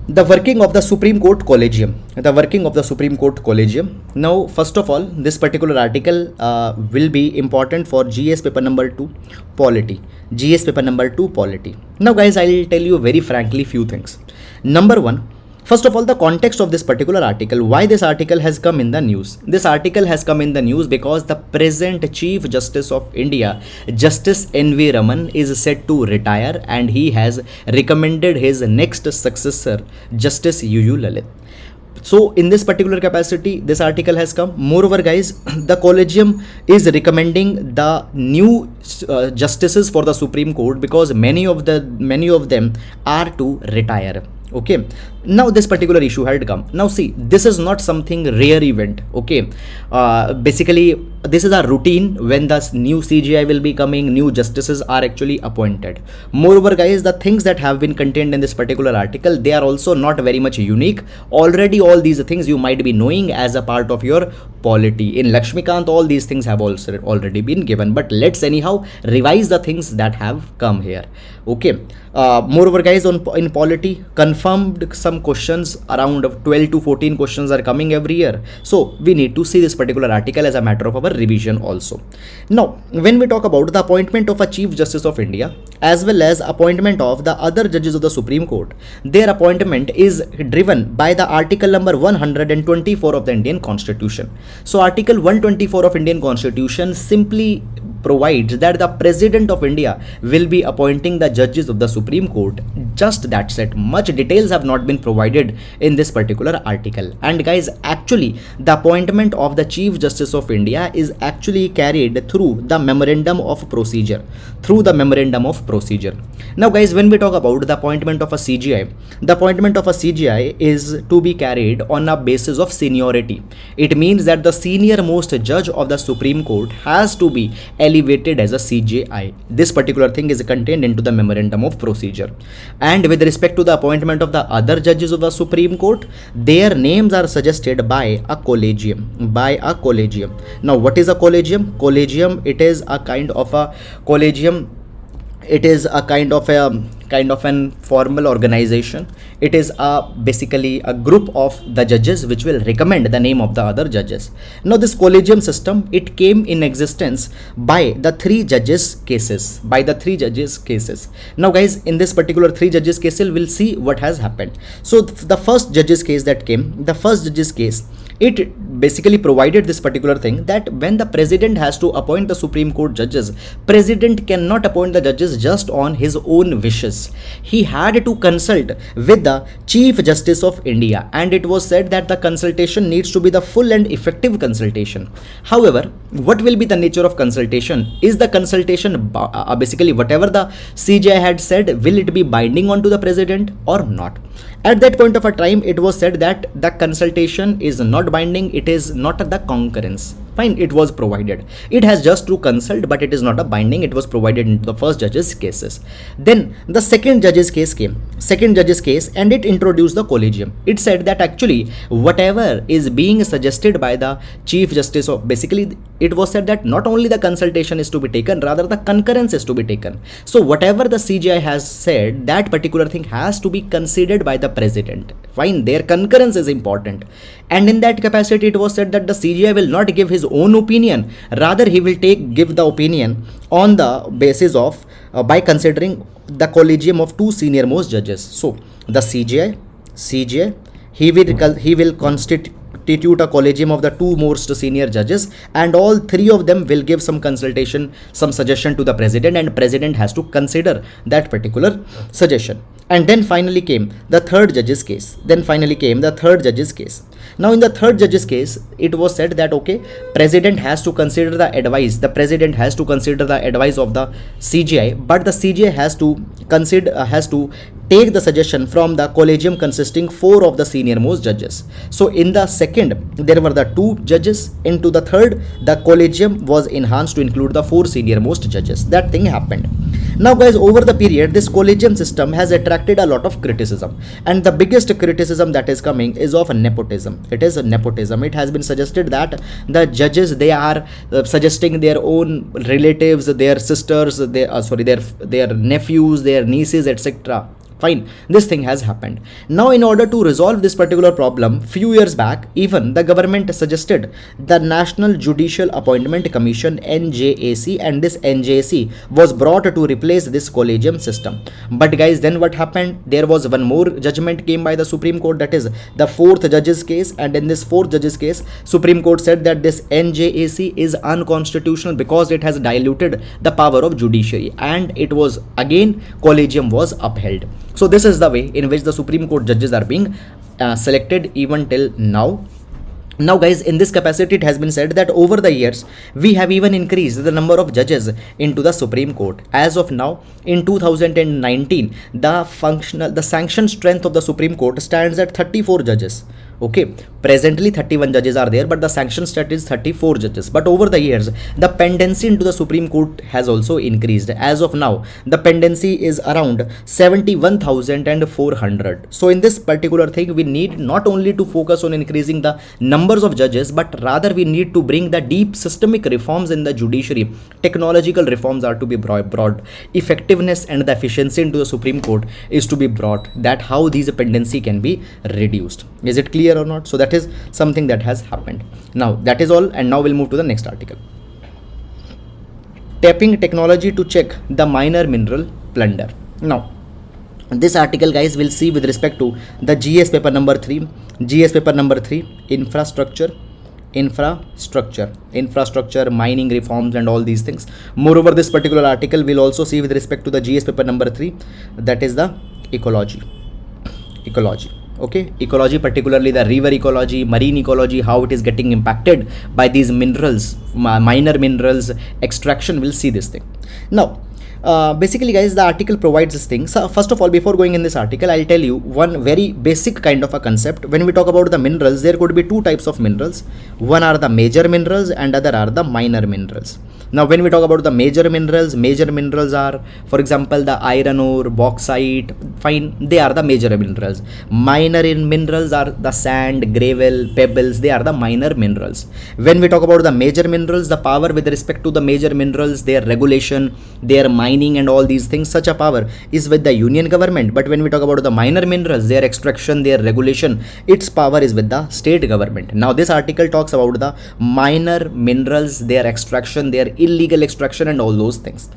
Speaker 1: The working of the Supreme Court Collegium. The working of the Supreme Court Collegium. Now, first of all, this particular article will be important for GS paper number 2, polity. GS paper number 2, polity. Now, guys, I'll tell you very frankly few things. Number one, first of all, the context of this particular article, why this article has come in the news. This article has come in the news because the present Chief Justice of India, Justice N.V. Raman, is set to retire, and he has recommended his next successor, Justice U.U. Lalit. So in this particular capacity, this article has come. Moreover, guys, the collegium is recommending the new justices for the Supreme Court because many of them are to retire. Okay, now this particular issue had come. Now see, this is not something rare event. Okay, basically this is a routine when the new CGI will be coming, new justices are actually appointed. Moreover guys, the things that have been contained in this particular article, they are also not very much unique. Already all these things you might be knowing as a part of your polity. In Lakshmikant all these things have also already been given, but let's anyhow revise the things that have come here. Okay. Moreover guys, in polity, confirmed some questions, around 12 to 14 questions are coming every year, so we need to see this particular article as a matter of our revision also. Now when we talk about the appointment of a Chief Justice of India as well as appointment of the other judges of the Supreme Court, their appointment is driven by the article number 124 of the Indian Constitution. So article 124 of Indian Constitution simply provides that the President of India will be appointing the judges of the Supreme Court. Just that's it. Much details have not been provided in this particular article. And guys, actually the appointment of the Chief Justice of India is actually carried through the memorandum of procedure. Now guys, when we talk about the appointment of a CGI, the appointment of a CGI is to be carried on a basis of seniority. It means that the senior most judge of the Supreme Court has to be elevated as a CJI. This particular thing is contained into the memorandum of procedure. And with respect to the appointment of the other judges of the Supreme Court, their names are suggested by a collegium. Now what is a collegium? It is a kind of an formal organization. It is basically a group of the judges which will recommend the name of the other judges. Now this collegium system, it came in existence by the three judges cases. Now guys, in this particular three judges case, we'll see what has happened. So the first judges case that came, it basically provided this particular thing that when the President has to appoint the Supreme Court judges, President cannot appoint the judges just on his own wishes. He had to consult with the Chief Justice of India, and it was said that the consultation needs to be the full and effective consultation. However, what will be the nature of consultation? Is the consultation basically whatever the CJI had said, will it be binding onto the President or not? At that point of a time, it was said that the consultation is not binding, it is not the concurrence. Fine, it was provided. It has just to consult, but it is not a binding. It was provided into the first judge's cases. Then the second judge's case came. And it introduced the collegium. It said that actually whatever is being suggested by the Chief Justice of, basically it was said that not only the consultation is to be taken, rather the concurrence is to be taken. So whatever the CGI has said, that particular thing has to be considered by the President. Fine, their concurrence is important. And in that capacity, it was said that the CGI will not give his own opinion, rather he will give the opinion on the basis of by considering the collegium of two senior most judges. So the CGI, he will constitute a collegium of the two most senior judges, and all three of them will give some consultation, some suggestion to the President, and President has to consider that particular suggestion. And then finally came the third judge's case. Now in the third judge's case, it was said that okay, President has to consider the advice. The President has to consider the advice of the CGI, but the CGI has to take the suggestion from the collegium consisting 4 of the senior most judges. So in the second, there were the 2 judges. Into the third, the collegium was enhanced to include the 4 senior most judges. That thing happened. Now guys, over the period, this collegium system has attracted a lot of criticism, and the biggest criticism that is coming is of nepotism. It is nepotism. It has been suggested that the judges, they are suggesting their own relatives, their sisters, their nephews, their nieces, etc. Fine, this thing has happened. Now in order to resolve this particular problem, few years back, even the government suggested the National Judicial Appointment Commission, NJAC, and this NJAC was brought to replace this collegium system. But guys, then what happened? There was one more judgment came by the Supreme Court, that is the 4th judge's case, and in this 4th judge's case, Supreme Court said that this NJAC is unconstitutional because it has diluted the power of judiciary, and it was again collegium was upheld. So this is the way in which the Supreme Court judges are being selected even till now. Now guys, in this capacity, it has been said that over the years, we have even increased the number of judges into the Supreme Court. As of now, in 2019, the sanctioned strength of the Supreme Court stands at 34 judges. Okay, presently 31 judges are there, but the sanction stat is 34 judges. But over the years, the pendency into the Supreme Court has also increased. As of now, the pendency is around 71,400. So in this particular thing, we need not only to focus on increasing the numbers of judges, but rather we need to bring the deep systemic reforms in the judiciary. Technological reforms are to be brought. Effectiveness and the efficiency into the Supreme Court is to be brought. That how these pendency can be reduced. Is it clear or not? So that is something that has happened. Now that is all, and now we'll move to the next article. Tapping technology to check the minor mineral plunder. Now this article, guys, will see with respect to the GS paper number 3, infrastructure, mining reforms and all these things. Moreover, this particular article will also see with respect to the GS paper number 3, that is the ecology. Okay, ecology, particularly the river ecology, marine ecology, how it is getting impacted by these minerals, minor minerals extraction. We'll see this thing. Now basically, guys, the article provides this thing. So first of all, before going in this article, I'll tell you one very basic kind of a concept. When we talk about the minerals, there could be two types of minerals. One are the major minerals and other are the minor minerals. Now when we talk about the major minerals are, for example, the iron ore, bauxite, fine, they are the major minerals. Minor minerals are the sand, gravel, pebbles, they are the minor minerals. When we talk about the major minerals, the power with respect to the major minerals, their regulation, their mining and all these things, such a power is with the union government. But when we talk about the minor minerals, their extraction, their regulation, its power is with the state government. Now this article talks about the minor minerals, their extraction, their illegal extraction and all those things.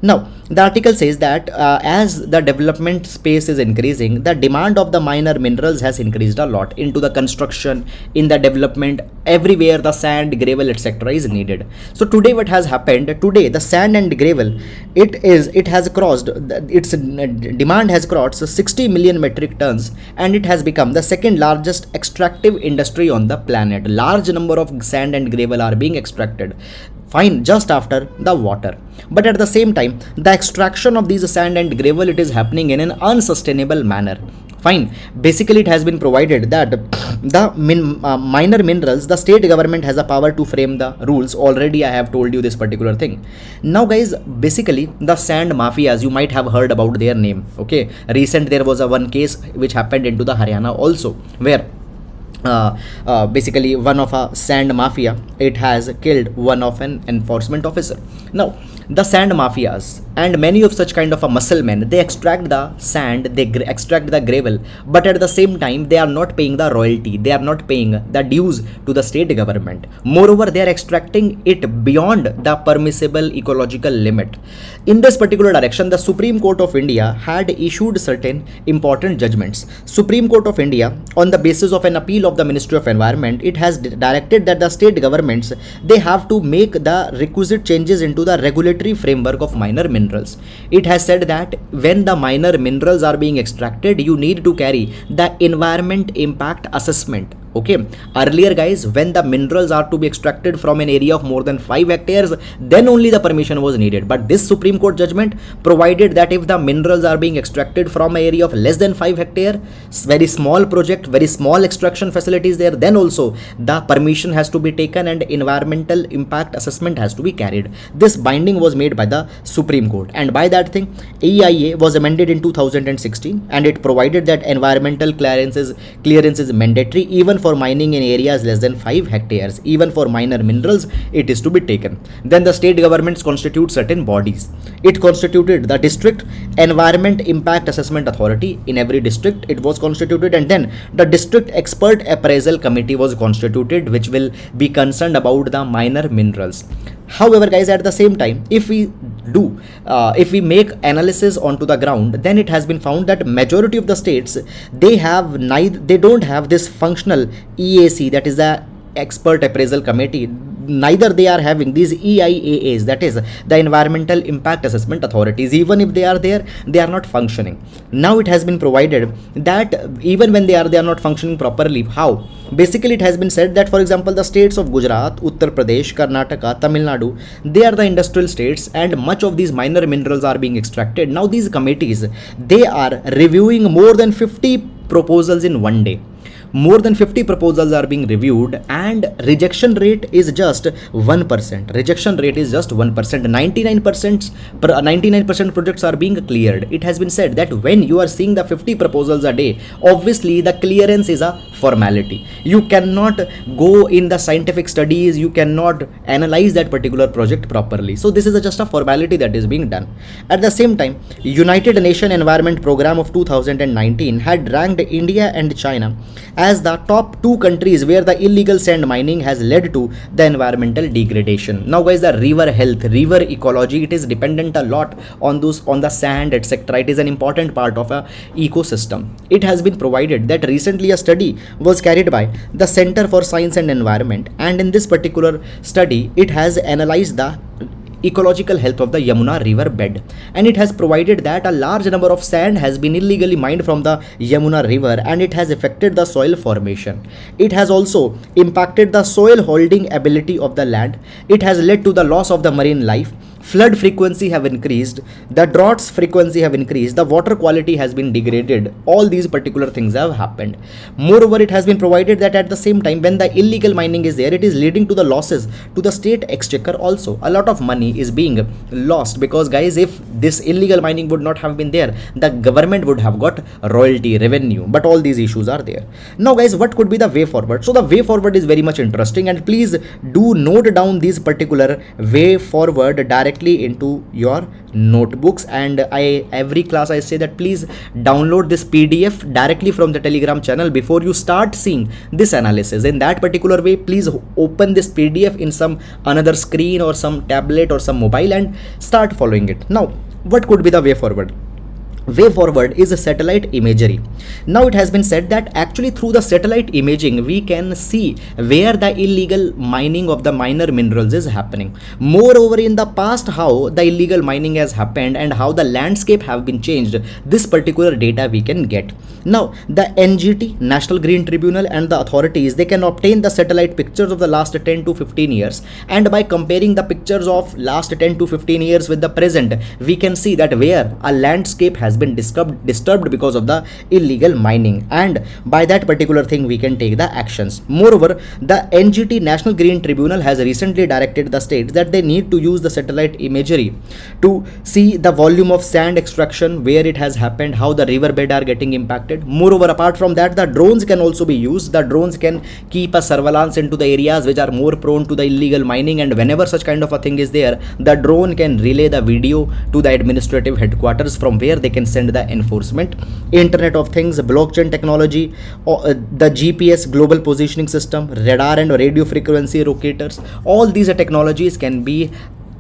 Speaker 1: Now the article says that as the development space is increasing, the demand of the minor minerals has increased a lot into the construction, in the development, everywhere the sand, gravel, etc. is needed. So today what has happened, today the sand and gravel, it has crossed, its demand has crossed 60 million metric tons, and it has become the second largest extractive industry on the planet. Large number of sand and gravel are being extracted, fine, just after the water. But at the same time, the extraction of these sand and gravel, it is happening in an unsustainable manner. Fine, basically it has been provided that the minor minerals, the state government has a power to frame the rules. Already I have told you this particular thing. Now guys, basically the sand mafias, you might have heard about their name. Okay, recent there was a one case which happened into the Haryana also, where basically one of a sand mafia, it has killed one of an enforcement officer. Now the sand mafias and many of such kind of a muscle men, they extract the sand, they extract the gravel, but at the same time they are not paying the royalty, they are not paying the dues to the state government. Moreover, they are extracting it beyond the permissible ecological limit. In this particular direction, the Supreme Court of India had issued certain important judgments. Supreme Court of India, on the basis of an appeal of the Ministry of Environment, it has directed that the state governments, they have to make the requisite changes into the regulatory framework of minor minerals. It has said that when the minor minerals are being extracted, you need to carry the environment impact assessment. Okay, earlier guys, when the minerals are to be extracted from an area of more than 5 hectares, then only the permission was needed. But this Supreme Court judgment provided that if the minerals are being extracted from an area of less than 5 hectares, very small project, very small extraction facilities there, then also the permission has to be taken and environmental impact assessment has to be carried. This binding was made by the Supreme Court, and by that thing EIA was amended in 2016, and it provided that environmental clearance is mandatory even for mining in areas less than 5 hectares. Even for minor minerals, it is to be taken. Then the state governments constitute certain bodies. It constituted the District Environment Impact Assessment Authority. In every district it was constituted, and then the District Expert Appraisal Committee was constituted, which will be concerned about the minor minerals. However guys, at the same time, if we make analysis onto the ground, then it has been found that majority of the states, they don't have this functional EAC, that is the Expert Appraisal Committee. Neither they are having these EIAAs, that is the Environmental Impact Assessment Authorities. Even if they are there, they are not functioning. Now it has been provided that even when they are not functioning properly. How? Basically it has been said that, for example, the states of Gujarat, Uttar Pradesh, Karnataka, Tamil Nadu, they are the industrial states, and much of these minor minerals are being extracted. Now these committees, they are reviewing more than 50 proposals in one day. more than 50 proposals are being reviewed, and rejection rate is just 1%. Rejection rate is just 1%. 99% projects are being cleared. It has been said that when you are seeing the 50 proposals a day, obviously the clearance is a formality. You cannot go in the scientific studies, you cannot analyze that particular project properly. So this is just a formality that is being done. At the same time, United Nations Environment Program of 2019 had ranked India and China as the top two countries where the illegal sand mining has led to the environmental degradation. Now guys, the river health, river ecology, it is dependent a lot on the sand, etc. It is an important part of a ecosystem. It has been provided that recently a study was carried by the Center for Science and Environment, and in this particular study it has analyzed the ecological health of the Yamuna river bed, and it has provided that a large number of sand has been illegally mined from the Yamuna river, and it has affected the soil formation. It has also impacted the soil holding ability of the land. It has led to the loss of the marine life. Flood frequency have increased, the droughts frequency have increased, the water quality has been degraded. All these particular things have happened. Moreover, it has been provided that at the same time, when the illegal mining is there, it is leading to the losses to the state exchequer also. A lot of money is being lost, because guys, if this illegal mining would not have been there, the government would have got royalty revenue. But all these issues are there. Now guys, what could be the way forward? So the way forward is very much interesting, and please do note down these particular way forward directly into your notebooks. And every class I say that please download this PDF directly from the Telegram channel before you start seeing this analysis. In that particular way, please open this PDF in some another screen or some tablet or some mobile and start following it. Now, what could be the way forward? Way forward is a satellite imagery. Now it has been said that actually through the satellite imaging we can see where the illegal mining of the minor minerals is happening. Moreover, in the past, how the illegal mining has happened and how the landscape have been changed, this particular data we can get. Now the NGT, National Green Tribunal, and the authorities, they can obtain the satellite pictures of the last 10 to 15 years, and by comparing the pictures of last 10 to 15 years with the present, we can see that where a landscape has been disturbed because of the illegal mining, and by that particular thing we can take the actions. Moreover, the NGT, National Green Tribunal, has recently directed the states that they need to use the satellite imagery to see the volume of sand extraction, where it has happened, how the riverbed are getting impacted. Moreover, apart from that, the drones can also be used. The drones can keep a surveillance into the areas which are more prone to the illegal mining, and whenever such kind of a thing is there, the drone can relay the video to the administrative headquarters, from where they can send the enforcement. Internet of Things, blockchain technology, the GPS global positioning system, radar and radio frequency locators, all these technologies can be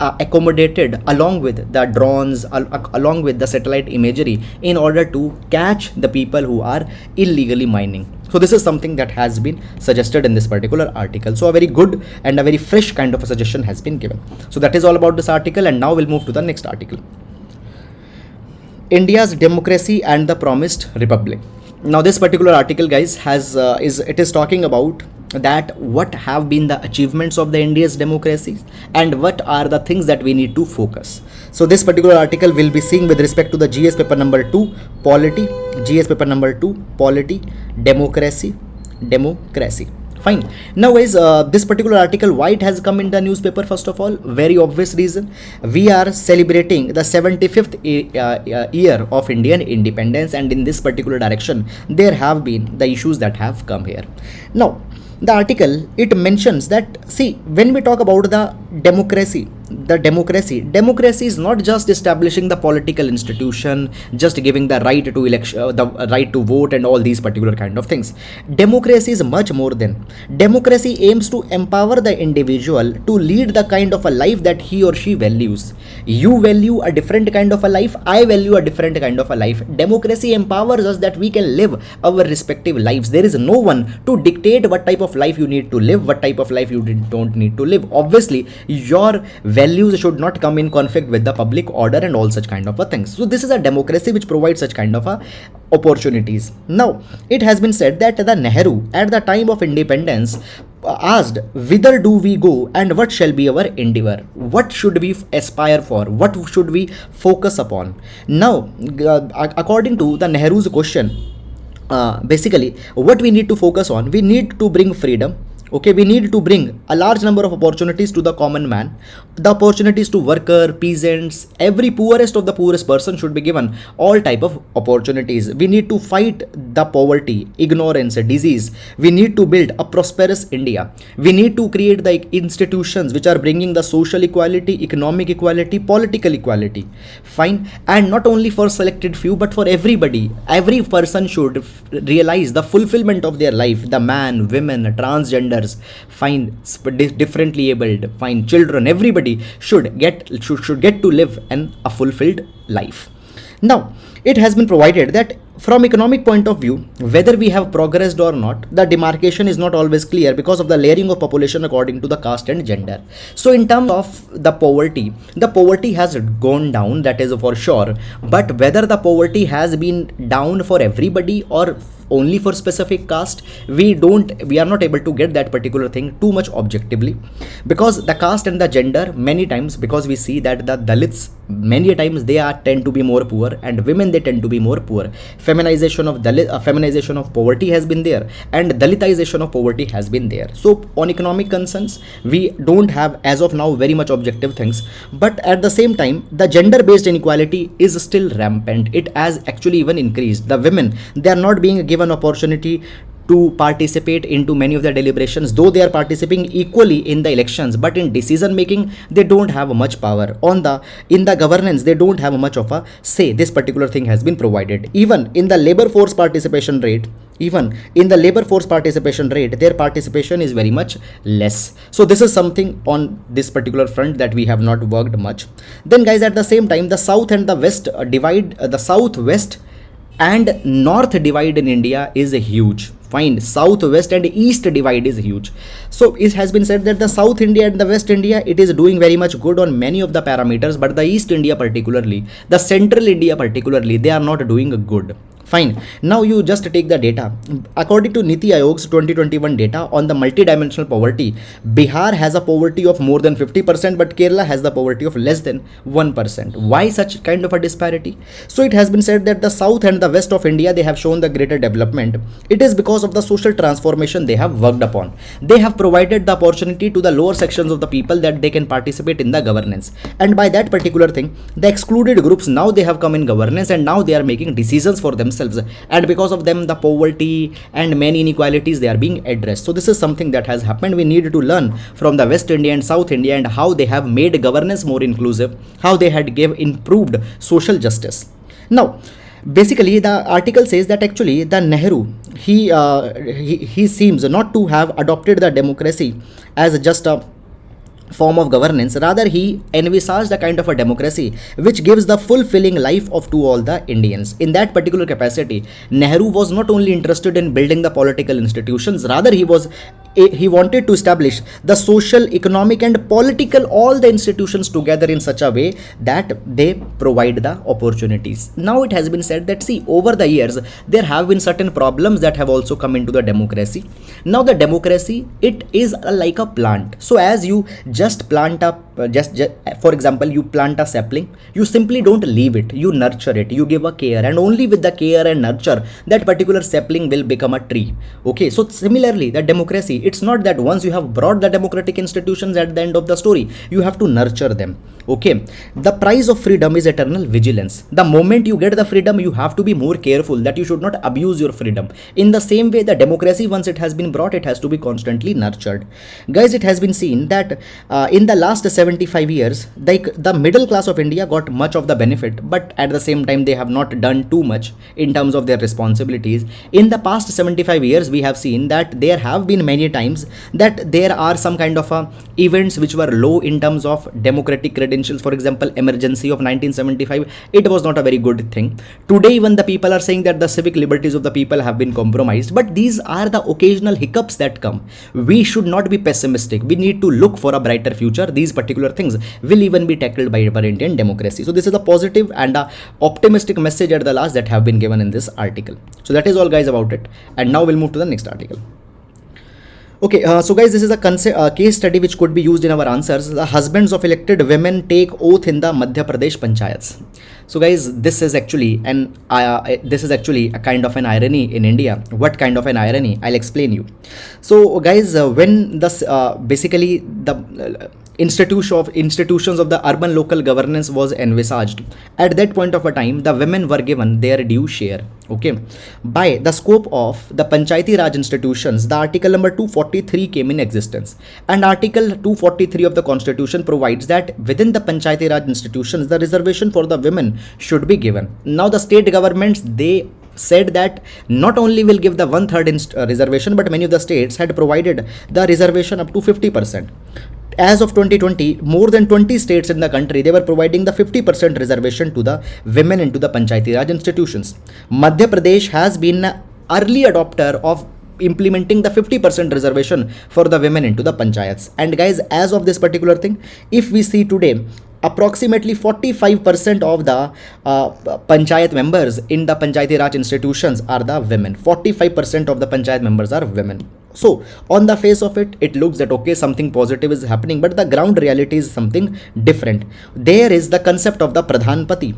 Speaker 1: accommodated along with the drones, along with the satellite imagery, in order to catch the people who are illegally mining. So this is something that has been suggested in this particular article. So a very good and a very fresh kind of a suggestion has been given. So that is all about this article, and now we'll move to the next article. India's democracy and the promised republic. Now this particular article, guys, is talking about that what have been the achievements of the India's democracy and what are the things that we need to focus. So this particular article will be seeing with respect to the GS paper number 2 polity, GS paper number 2 polity, democracy. Fine. Now guys, this particular article, why it has come in the newspaper? First of all, very obvious reason. We are celebrating the 75th year of Indian independence, and in this particular direction there have been the issues that have come here. Now the article, it mentions that, see, when we talk about the democracy is not just establishing the political institution, just giving the right to election, the right to vote and all these particular kind of things. Democracy is much more than. Democracy aims to empower the individual to lead the kind of a life that he or she values. You value a different kind of a life, I value a different kind of a life. Democracy empowers us that we can live our respective lives. There is no one to dictate what type of life you need to live, what type of life you don't need to live. Obviously, your values should not come in conflict with the public order and all such kind of a things. So this is a democracy which provides such kind of a opportunities. Now it has been said that the Nehru at the time of independence asked, whither do we go and what shall be our endeavor? What should we aspire for? What should we focus upon? Now according to the Nehru's question, basically what we need to focus on, we need to bring freedom. Okay, we need to bring a large number of opportunities to the common man, the opportunities to worker, peasants, every poorest of the poorest person should be given all type of opportunities. We need to fight the poverty, ignorance, disease. We need to build a prosperous India. We need to create the institutions which are bringing the social equality, economic equality, political equality. Fine. And not only for selected few but for everybody. Every person should realize the fulfillment of their life, the man, women, transgender, fine, differently abled, fine, children, everybody should get to live a fulfilled life. Now it has been provided that from economic point of view, whether we have progressed or not, the demarcation is not always clear because of the layering of population according to the caste and gender. So in terms of the poverty has gone down, that is for sure, but whether the poverty has been down for everybody or only for specific caste, we are not able to get that particular thing too much objectively, because the caste and the gender, many times, because we see that the Dalits many times they tend to be more poor, and women they tend to be more poor. Feminization of poverty has been there, and Dalitization of poverty has been there. So on economic concerns, we don't have as of now very much objective things, but at the same time the gender based inequality is still rampant. It has actually even increased. The women, they are not being given opportunity to participate into many of the deliberations, though they are participating equally in the elections, but in decision making they don't have much power. In the governance they don't have much of a say. This particular thing has been provided. Even in the labor force participation rate, their participation is very much less. So this is something on this particular front that we have not worked much. Then guys, at the same time, the south and the west divide, the southwest and north divide in India is huge. Fine, south, west and east divide is huge. So it has been said that the South India and the West India, it is doing very much good on many of the parameters, but the East India particularly, the Central India particularly, they are not doing good. Fine. Now you just take the data. According to Niti Aayog's 2021 data on the multidimensional poverty, Bihar has a poverty of more than 50%, but Kerala has the poverty of less than 1%. Why such kind of a disparity? So it has been said that the south and the west of India, they have shown the greater development. It is because of the social transformation they have worked upon. They have provided the opportunity to the lower sections of the people that they can participate in the governance. And by that particular thing, the excluded groups, now they have come in governance and now they are making decisions for themselves. And because of them, the poverty and many inequalities, they are being addressed. So this is something that has happened. We need to learn from the West India and South India and how they have made governance more inclusive, how they had improved social justice. Now basically the article says that actually the Nehru, he seems not to have adopted the democracy as just a form of governance. Rather, he envisaged a kind of a democracy which gives the fulfilling life of to all the Indians. In that particular capacity, Nehru was not only interested in building the political institutions, rather he wanted to establish the social, economic and political, all the institutions together in such a way that they provide the opportunities. Now it has been said that, see, over the years there have been certain problems that have also come into the democracy. Now the democracy, it is like a plant. So as you just plant up, for example, you plant a sapling, you simply don't leave it, you nurture it, you give a care, and only with the care and nurture, that particular sapling will become a tree. Okay, so similarly the democracy, it's not that once you have brought the democratic institutions at the end of the story, you have to nurture them. Okay, the price of freedom is eternal vigilance. The moment you get the freedom, you have to be more careful that you should not abuse your freedom. In the same way, the democracy, once it has been brought, it has to be constantly nurtured. Guys, it has been seen that in the last 75 years, the middle class of India got much of the benefit, but at the same time, they have not done too much in terms of their responsibilities. In the past 75 years, we have seen that there have been many times that there are some kind of events which were low in terms of democratic credentials. For example, emergency of 1975, it was not a very good thing. Today, even the people are saying that the civic liberties of the people have been compromised, but these are the occasional hiccups that come. We should not be pessimistic. We need to look for a brighter future. These particular things will even be tackled by our Indian democracy. So this is a positive and a optimistic message at the last that have been given in this article. So that is all, guys, about it. And now we'll move to the next article. Okay, so guys, this is a case study which could be used in our answers. The husbands of elected women take oath in the Madhya Pradesh panchayats. So guys, this is actually a kind of an irony in India. What kind of an irony? I'll explain you. So guys, when the basically the institutions of the urban local governance was envisaged, at that point of a time the women were given their due share. Okay, by the scope of the Panchayati Raj institutions, the article number 243 came in existence, and article 243 of the constitution provides that within the Panchayati Raj institutions the reservation for the women should be given. Now the state governments, they said that not only will give the one-third reservation, but many of the states had provided the reservation up to 50%. As of 2020, more than 20 states in the country, they were providing the 50% reservation to the women into the Panchayati Raj institutions. Madhya Pradesh has been an early adopter of implementing the 50% reservation for the women into the panchayats. And guys, as of this particular thing, if we see today, approximately 45% of the panchayat members in the Panchayati Raj institutions are the women. 45% of the panchayat members are women. So on the face of it, it looks that okay, something positive is happening, but the ground reality is something different. There is the concept of the Pradhanpati,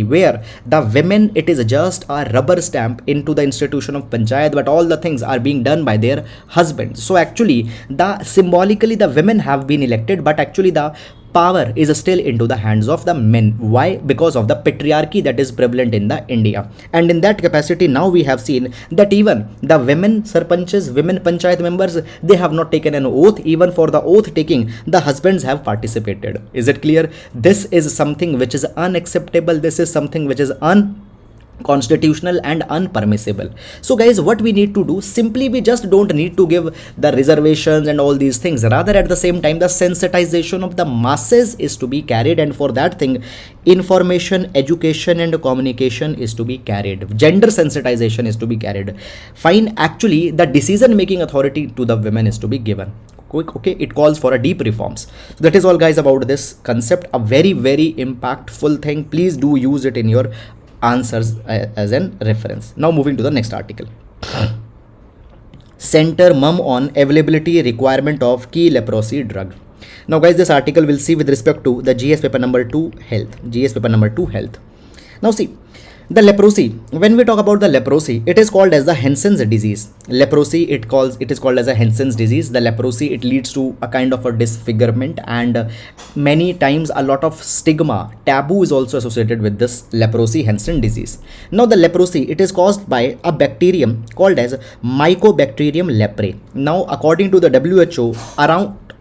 Speaker 1: where the women, it is just a rubber stamp into the institution of panchayat, but all the things are being done by their husbands. So actually, the symbolically the women have been elected, but actually the power is still into the hands of the men. Why? Because of the patriarchy that is prevalent in the India. And in that capacity, now we have seen that even the women sarpanches, women panchayat members, they have not taken an oath. Even for the oath taking, the husbands have participated. Is it clear? This is something which is unacceptable. This is something which is unconstitutional and unpermissible. So guys, what we need to do, simply we just don't need to give the reservations and all these things. Rather, at the same time, the sensitization of the masses is to be carried, and for that thing, information, education and communication is to be carried. Gender sensitization is to be carried. Fine, actually the decision making authority to the women is to be given. Okay, it calls for a deep reforms. So that is all guys about this concept, a very impactful thing. Please do use it in your answers as an reference. Now moving to the next article. Center mum on availability requirement of key leprosy drug. Now guys, this article will see with respect to the GS paper number 2 health. Now see, the leprosy, when we talk about the leprosy, it is called as the Hansen's disease. Leprosy, it is called as a Hansen's disease. The leprosy, it leads to a kind of a disfigurement, and many times a lot of stigma, taboo is also associated with this leprosy, Hansen disease. Now the leprosy, it is caused by a bacterium called as Mycobacterium leprae. Now according to the WHO,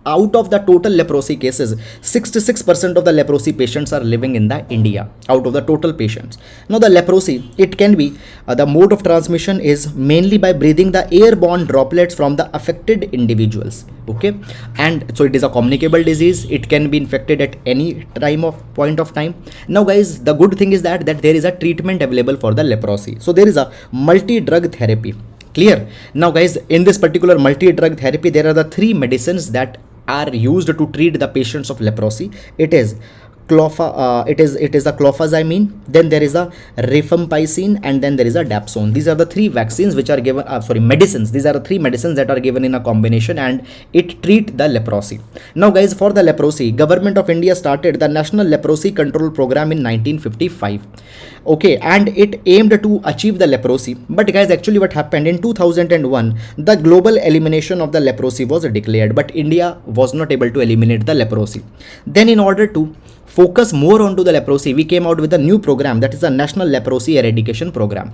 Speaker 1: out of the total leprosy cases, 66% of the leprosy patients are living in the India, out of the total patients. Now the leprosy, it can be, the mode of transmission is mainly by breathing the airborne droplets from the affected individuals. Okay, and so it is a communicable disease. It can be infected at any point of time. Now guys, the good thing is that there is a treatment available for the leprosy. So there is a multi-drug therapy. Clear? Now guys, in this particular multi-drug therapy, there are the 3 medicines that are used to treat the patients of leprosy. It is a clofazimine, then there is a rifampicin, and then there is a dapsone. These are the 3 vaccines which are given, medicines. These are the 3 medicines that are given in a combination, and it treat the leprosy. Now guys, for the leprosy, Government of India started the National Leprosy Control Program in 1955. Okay, and it aimed to achieve the leprosy. But guys, actually what happened in 2001, the global elimination of the leprosy was declared, but India was not able to eliminate the leprosy. Then in order to focus more onto the leprosy, we came out with a new program, that is the National Leprosy Eradication Program.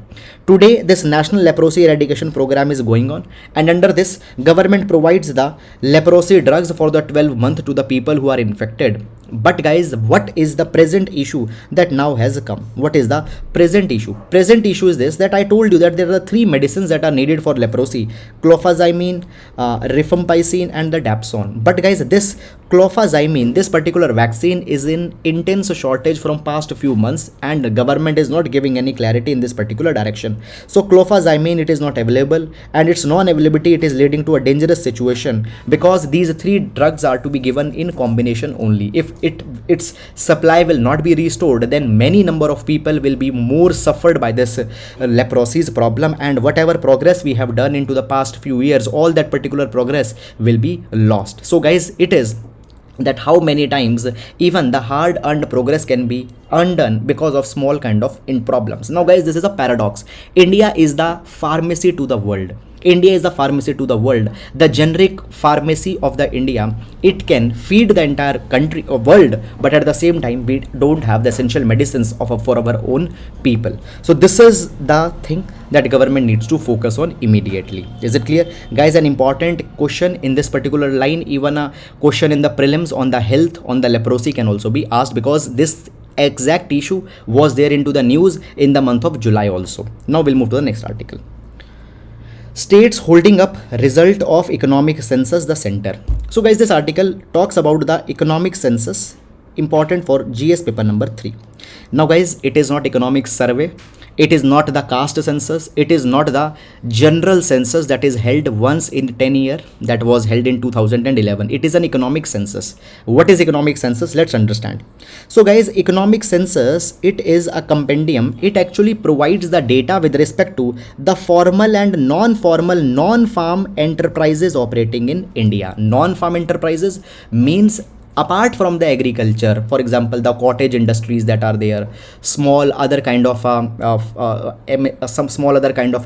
Speaker 1: Today, this National Leprosy Eradication Program is going on, and under this, government provides the leprosy drugs for the 12 months to the people who are infected. But guys, what is the present issue that now has come? What is the present issue? Present issue is this, that I told you that there are 3 medicines that are needed for leprosy: clofazimine, rifampicin and the dapsone. But guys, this clofazimine, this particular vaccine, is in intense shortage from past few months, and the government is not giving any clarity in this particular direction. So clofazimine, it is not available, and its non-availability, it is leading to a dangerous situation, because these 3 drugs are to be given in combination only. If its supply will not be restored, then many number of people will be more suffered by this leprosy's problem, and whatever progress we have done into the past few years, all that particular progress will be lost. So guys, it is that how many times even the hard earned progress can be undone because of small kind of in problems. Now guys, this is a paradox. India is the pharmacy to the world. India is the pharmacy to the world. The generic pharmacy of the India, it can feed the entire country or world, but at the same time we don't have the essential medicines for our own people. So this is the thing that government needs to focus on immediately. Is it clear guys? An important question in this particular line, even a question in the prelims on the health on the leprosy can also be asked, because this exact issue was there into the news in the month of July also. Now we'll move to the next article. States holding up result of economic census the center. So guys, this article talks about the economic census, important for GS paper number 3. Now guys, it is not economic survey, it is not the caste census, it is not the general census that is held once in 10 year, that was held in 2011. It is an economic census. What is economic census? Let's understand. So guys, economic census, it is a compendium. It actually provides the data with respect to the formal and non-formal non-farm enterprises operating in India. Non-farm enterprises means apart from the agriculture, for example the cottage industries that are there, small other kind of some small other kind of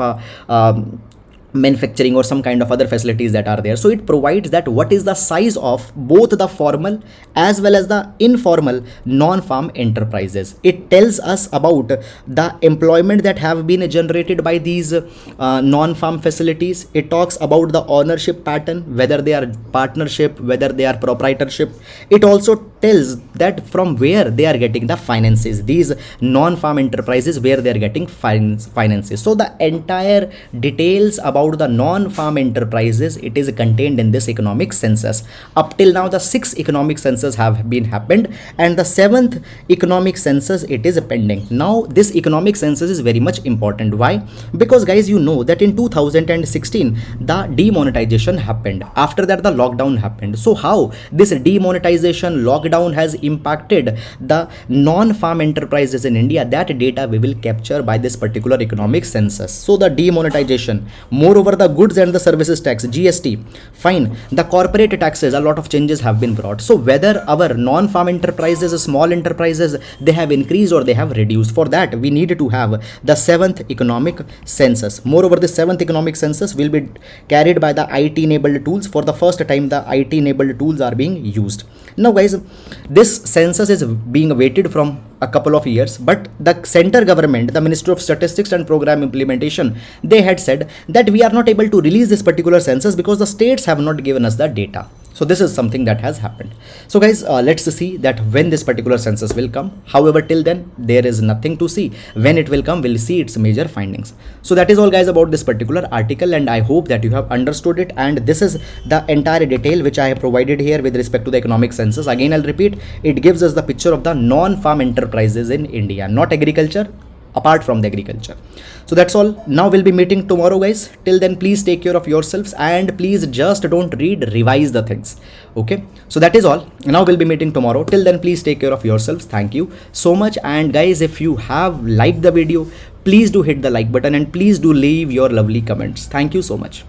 Speaker 1: manufacturing or some kind of other facilities that are there. So it provides that what is the size of both the formal as well as the informal non-farm enterprises. It tells us about the employment that have been generated by these non-farm facilities. It talks about the ownership pattern, whether they are partnership, whether they are proprietorship. It also tells that from where they are getting the finances, these non-farm enterprises, where they are getting finances. So the entire details about the non-farm enterprises, it is contained in this economic census. Up till now the 6 economic census have been happened, and the 7th economic census, it is pending. Now this economic census is very much important. Why? Because guys, you know that in 2016 the demonetization happened. After that the lockdown happened. So how this demonetization lockdown has impacted the non-farm enterprises in India, that data we will capture by this particular economic census. So the demonetization, moreover the goods and the services tax, GST, fine, the corporate taxes, a lot of changes have been brought. So whether our non-farm enterprises, small enterprises, they have increased or they have reduced, for that we need to have the 7th economic census. Moreover, the 7th economic census will be carried by the IT enabled tools. For the first time the IT enabled tools are being used. Now guys, this census is being waited from a couple of years, but the center government, the Ministry of Statistics and Program Implementation, they had said that we are not able to release this particular census because the states have not given us the data. So this is something that has happened. So guys, let's see that when this particular census will come. However, till then there is nothing to see. When it will come, we'll see its major findings. So that is all guys about this particular article, and I hope that you have understood it. And this is the entire detail which I have provided here with respect to the economic census. Again, I'll repeat, it gives us the picture of the non-farm enterprises in India, not agriculture, apart from the agriculture. So that's all. Now we'll be meeting tomorrow guys. Till then, please take care of yourselves, and please just don't read, revise the things. Okay, so that is all. Now we'll be meeting tomorrow. Till then, please take care of yourselves. Thank you so much. And guys, if you have liked the video, please do hit the like button, and please do leave your lovely comments. Thank you so much.